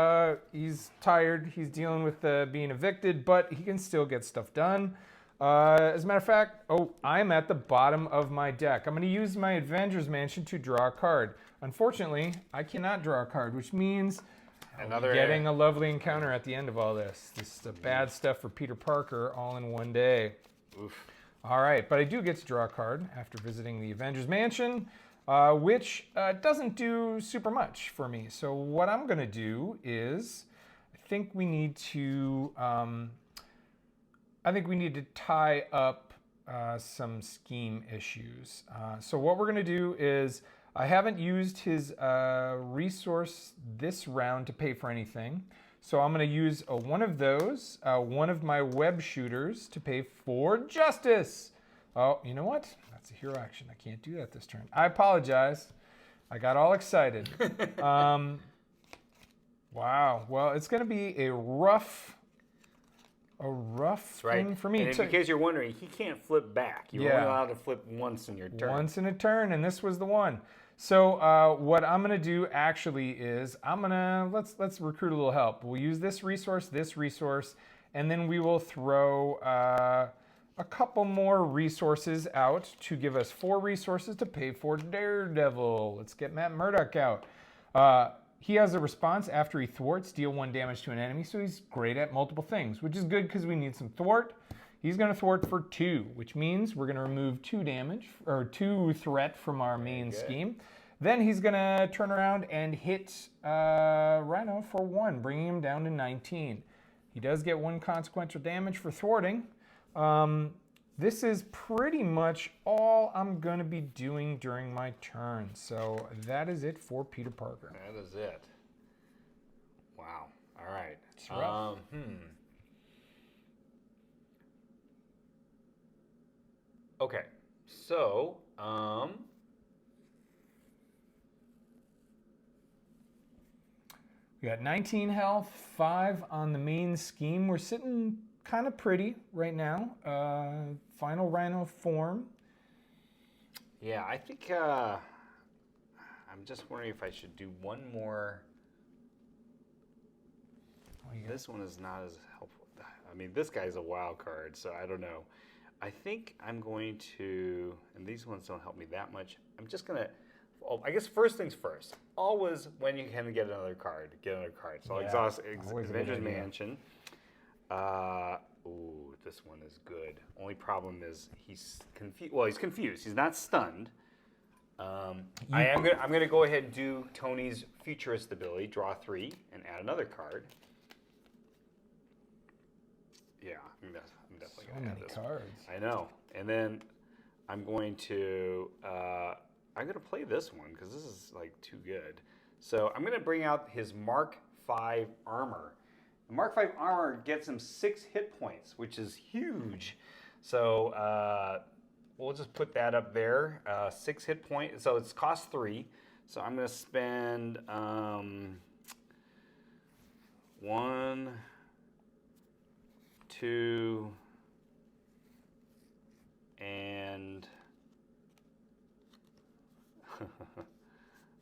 He's tired. He's dealing with being evicted, but he can still get stuff done. As a matter of fact, I'm at the bottom of my deck. I'm going to use my Avengers Mansion to draw a card. Unfortunately, I cannot draw a card, which means Another getting a lovely encounter at the end of all this. This is the bad stuff for Peter Parker all in one day. Oof. All right, but I do get to draw a card after visiting the Avengers Mansion, which doesn't do super much for me. So what I'm going to do is, I think we need to tie up some scheme issues. So what we're going to do is, I haven't used his resource this round to pay for anything. So I'm going to use one of those, one of my web shooters to pay for justice. Oh, you know what? That's a hero action. I can't do that this turn. I apologize. I got all excited. Wow. Well, it's going to be a rough thing for me. And in case you're wondering, he can't flip back. You're only allowed to flip once in your turn. Once in a turn, and this was the one. So what I'm going to do actually is let's recruit a little help. We'll use this resource, and then we will throw a couple more resources out to give us 4 resources to pay for Daredevil. Let's get Matt Murdock out. He has a response after he thwarts, deal 1 damage to an enemy, so he's great at multiple things, which is good because we need some thwart. He's going to thwart for 2, which means we're going to remove 2 damage, or 2 threat from our main scheme. Then he's going to turn around and hit Rhino for 1, bringing him down to 19. He does get 1 consequential damage for thwarting. This is pretty much all I'm going to be doing during my turn. So that is it for Peter Parker. That is it. Wow. All right. It's rough. Okay. So, we got 19 health, 5 on the main scheme. We're sitting kind of pretty right now. Final Rhino form. yeah, I think I'm just wondering if I should do one more. This one is not as helpful. I mean, this guy's a wild card, so I don't know. I think I'm going to, and these ones don't help me that much. I'm just going to, I guess first things first. Always when you can get another card, get another card. So I'll exhaust always a good Avengers idea. Mansion. Ooh, this one is good. Only problem is he's confused. Well, he's confused. He's I'm gonna go ahead and do Tony's Futurist ability, draw 3, and add another card. Yeah, I'm definitely So gonna add many this. cards. I know. And then I'm going to play this one because this is like too good. So I'm gonna bring out his Mark V armor. The Mark V armor gets him 6 hit points, which is huge. So we'll just put that up there. 6 hit points. So it's cost 3. So I'm gonna spend 1, 2, and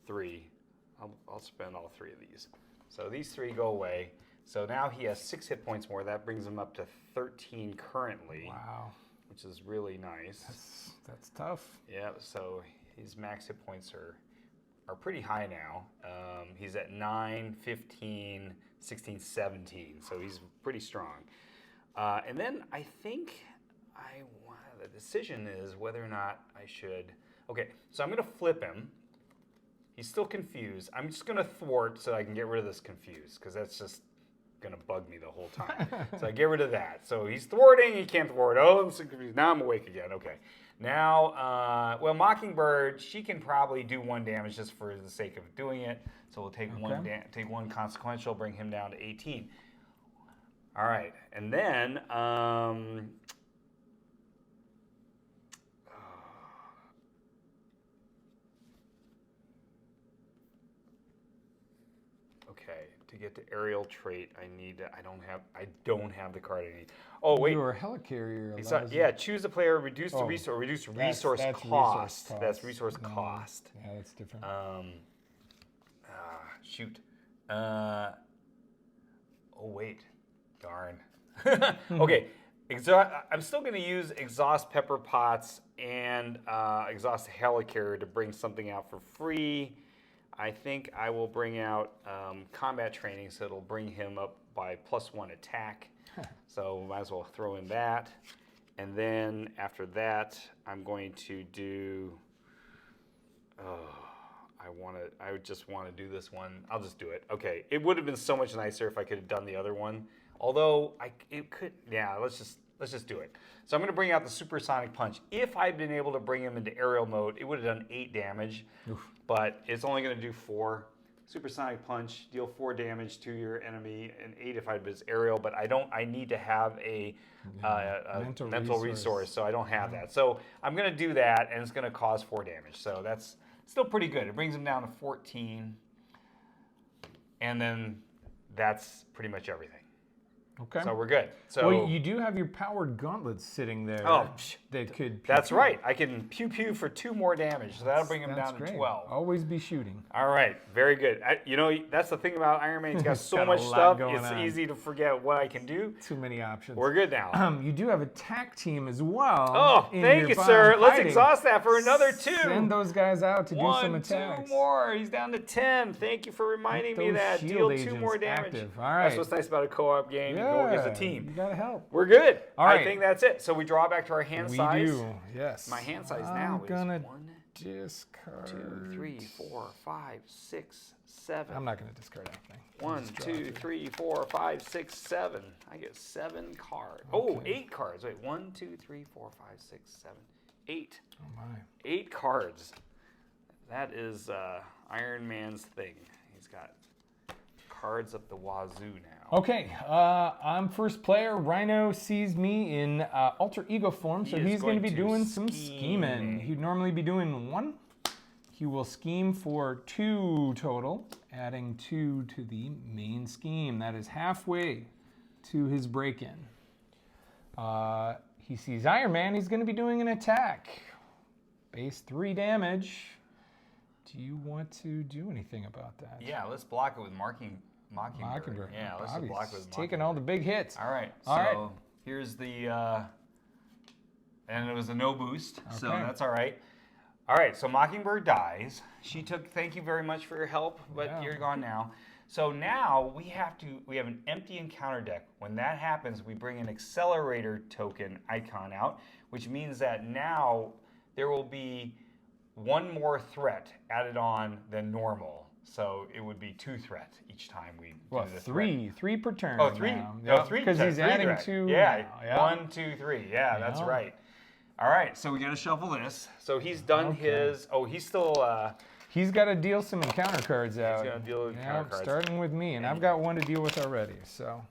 3. I'll spend all 3 of these. So these 3 go away. So now he has 6 hit points more. That brings him up to 13 currently. Wow. Which is really nice. That's tough. Yeah, so his max hit points are pretty high now. He's at 9, 15, 16, 17. So he's pretty strong. And then I think the decision is whether or not I should. Okay, so I'm going to flip him. He's still confused. I'm just going to thwart so I can get rid of this confused because that's just going to bug me the whole time. So I get rid of that. So he's thwarting. He can't thwart. Oh, I'm so confused. Now I'm awake again. Okay. Now, well, Mockingbird, she can probably do 1 damage just for the sake of doing it. So we'll take one consequential, bring him down to 18. All right, and then okay, to get to aerial trait, I don't have the card I need. Oh wait, Your helicarrier it's allows not, you- yeah, choose the player, reduce the resource, reduce resource that's cost. resource cost. That's resource No. cost. Yeah, that's different. Shoot. Oh wait, darn. Okay, I'm still going to use exhaust pepper pots and exhaust helicarrier to bring something out for free. I think I will bring out combat training, so it'll bring him up by +1 attack. So might as well throw in that. And then after that, I'm going to do. I would just want to do this one. I'll just do it. Okay. It would have been so much nicer if I could have done the other one. Although it could. Yeah. Let's just do it. So I'm going to bring out the supersonic punch. If I'd been able to bring him into aerial mode, it would have done 8 damage. Oof. But it's only going to do 4. Supersonic punch, deal 4 damage to your enemy, and 8 if I was aerial. But I need to have a mental resource, so I don't have that. So I'm going to do that, and it's going to cause 4 damage. So that's still pretty good. It brings him down to 14, and then that's pretty much everything. Okay. So we're good. So well, you do have your powered gauntlets sitting there. Oh, that could. That's right. I can pew for 2 more damage, so that'll bring him That's down great. to 12. Always be shooting. All right, very good. That's the thing about Iron Man. He's got so got a much lot stuff. going It's on. easy to forget what I can do. Too many options. We're good now. You do have a tack team as well. Oh, in thank your you, bottom sir. Let's hiding. exhaust that for another 2. Send those guys out to do some 1, attacks. 2 more. He's down to 10. Thank you for reminding me those that. shield Deal 2 more agents damage. active. All right. That's what's nice about a co-op game. You go against a team. You gotta help. We're good. All I right. think that's it. So we draw back to our hand We size. do. Yes. My hand size now is gonna 1, Discard. 2, 3, 4, 5, 6, 7. I'm not going to discard anything. 1, Just draw 2, it. 3, 4, 5, 6, 7. I get 7 cards. Oh, Okay. 8 cards. Wait, 1, 2, 3, 4, 5, 6, 7, 8. Oh my. 8 cards. That is Iron Man's thing. He's got cards up the wazoo now. Okay, I'm first player. Rhino sees me in alter ego form, so He is he's going to be going to doing some scheme. scheming. He'd normally be doing 1. He will scheme for 2 total, adding 2 to the main scheme. That is halfway to his break-in. He sees Iron Man. He's going to be doing an attack. Base 3 damage. Do you want to do anything about that? Yeah, let's block it with Mockingbird. Yeah, let's just Bobby's block it with taking all the big hits. All right, so All right. here's the, and it was a no boost, so Okay. that's all right. All right, so Mockingbird dies. She took, thank you very much for your help, but Yeah. you're gone now. So now we have an empty encounter deck. When that happens, we bring an accelerator token icon out, which means that now there will be 1 more threat added on than normal. So it would be 2 threat each time we Well, do the 3 per turn. Oh, 3. now. No, Yep, 3. because he's 3 adding threat. 2. Yeah, now. Yeah. 1, 2, 3. Yeah, that's Yeah. right. All right, so we got to shuffle this. So he's done Okay. his. Oh, he's still. He's got to deal some encounter cards out. gonna deal with Yeah, encounter cards. starting with me, and I've got 1 to deal with already. So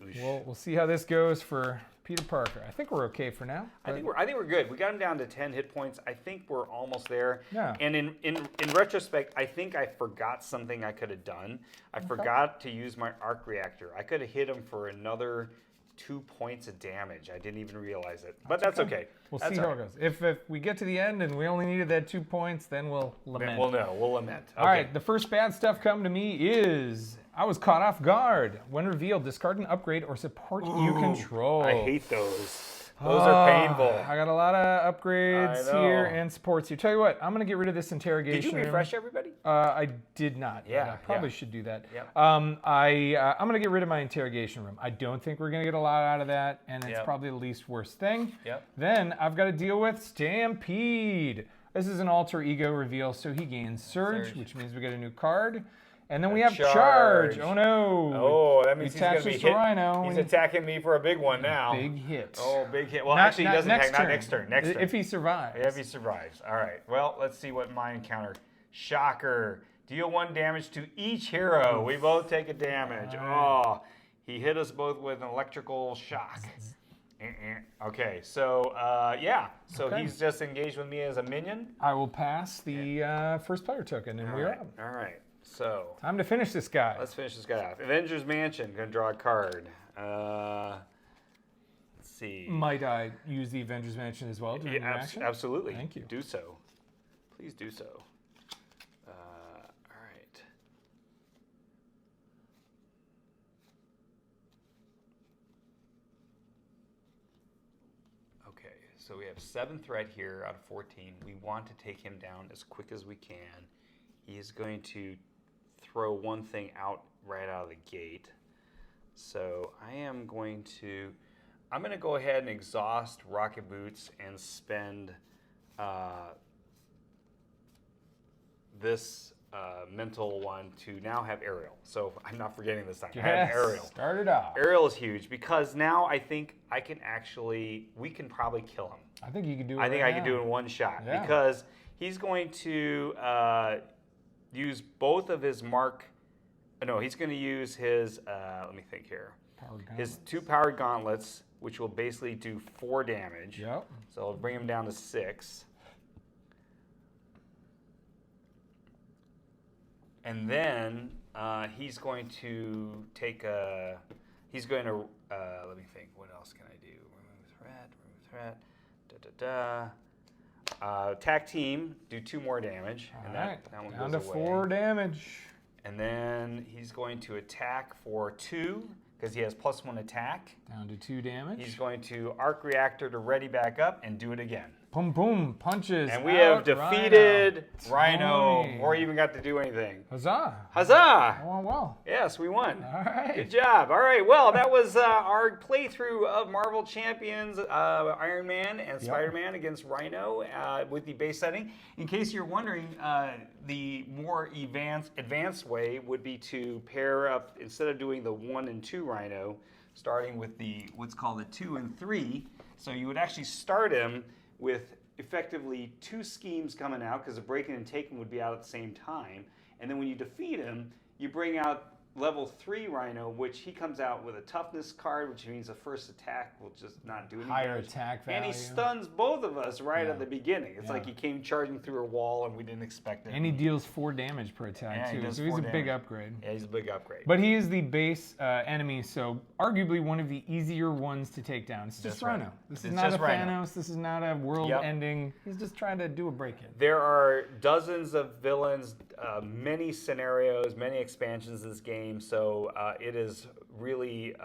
Oosh. we'll see how this goes for Peter Parker. I think we're okay for now. I think we're good. We got him down to 10 hit points. I think we're almost there. Yeah. And in retrospect, I think I forgot something I could have done. I forgot to use my arc reactor. I could have hit him for another 2 points of damage. I didn't even realize it. But that's okay. We'll That's see all how it goes. If we get to the end and we only needed that 2 points, then we'll lament. Then we'll know. We'll lament. Okay. All right, the first bad stuff come to me is I was caught off guard. When revealed, discard an upgrade or support you control. I hate those. Those are painful. I got a lot of upgrades I know. here and supports here. Tell you what, I'm going to get rid of this interrogation Did you room. refresh everybody? I did not. but Yeah, I probably yeah. should do that. Yep. I'm going to get rid of my interrogation room. I don't think we're going to get a lot out of that, and it's Yep. probably the least worst thing. Yep. Then I've got to deal with Stampede. This is an alter ego reveal, so he gains Surge, Surge. which means we get a new card. And then we have Charge. Charge. Oh no. Oh, that means We he's going attach to be this to hit. Rhino. He's We- attacking me for a big one now. Big hit. Oh, big hit. Well, Not- actually, he not doesn't next attack. Not turn. next turn. Next turn. If he survives. Yeah, if he survives. All right. Well, let's see what my encounter. Shocker. Deal 1 damage to each hero. We both take a damage. Oh, he hit us both with an electrical shock. Okay, so yeah. So Okay. he's just engaged with me as a minion. I will pass the first player token, and we're up. All right. So Time to finish this guy. let's finish this guy off. Avengers Mansion. Gonna draw a card. Let's see. Might I use the Avengers Mansion as well during Yeah, your action? absolutely. Thank you. Do so. Please do so. All right. Okay, so we have 7 threat here out of 14. We want to take him down as quick as we can. He is going to throw one thing out right out of the gate. So I'm going to go ahead and exhaust Rocket Boots and spend this mental one to now have Aerial. So I'm not forgetting this time. I have Aerial. Start it off. Aerial is huge because now I think we can probably kill him. I think you can do it. I think right I can now. do it in one shot Yeah. because he's going to use both of his he's going to use his, let me think here, Powered his gauntlets. 2 powered gauntlets, which will basically do 4 damage. Yep. So I'll bring him down to 6. And then he's going to take let me think, what else can I do? Remove threat, attack team, do 2 more damage. All And right. that one Down goes to away. 4 damage. And then he's going to attack for 2 because he has +1 attack. Down to 2 damage. He's going to arc reactor to ready back up and do it again. Boom, boom, punches. And we have out, defeated Rhino, Tony. or even got to do anything. Huzzah. Huzzah! Oh, well. Yes, we won. All right. Good job. All right, well, that was our playthrough of Marvel Champions, Iron Man and Spider-Man against Rhino with the base setting. In case you're wondering, the more advanced way would be to pair up, instead of doing the 1 and 2 Rhino, starting with the what's called the 2 and 3. So you would actually start him with effectively 2 schemes coming out, because the breaking and taking would be out at the same time. And then when you defeat him, you bring out level 3 Rhino, which he comes out with a toughness card, which means the first attack will just not do any Higher damage. attack value. And he stuns both of us right at the beginning. It's like he came charging through a wall and we didn't expect it. And he deals 4 damage per attack, too. So he's a big upgrade. Yeah, he's a big upgrade. But he is the base enemy, so arguably one of the easier ones to take down. It's just Rhino. This is not a Thanos. This is not a world ending. He's just trying to do a break-in. There are dozens of villains, many scenarios, many expansions in this game, so it is really,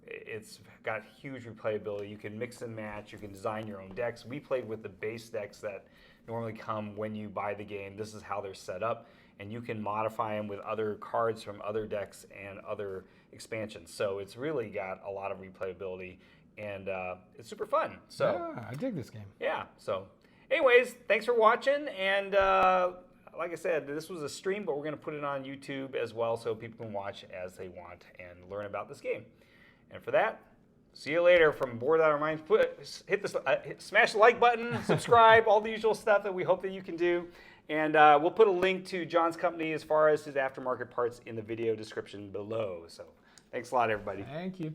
it's got huge replayability. You can mix and match, you can design your own decks. We played with the base decks that normally come when you buy the game. This is how they're set up, and you can modify them with other cards from other decks and other expansions. So it's really got a lot of replayability, and it's super fun. So yeah, I dig this game. Yeah, so anyways, thanks for watching, and like I said, this was a stream, but we're going to put it on YouTube as well so people can watch as they want and learn about this game. And for that, see you later from Bored Out of Our Minds. Smash the like button, subscribe, all the usual stuff that we hope that you can do. And we'll put a link to John's company as far as his aftermarket parts in the video description below. So thanks a lot, everybody. Thank you.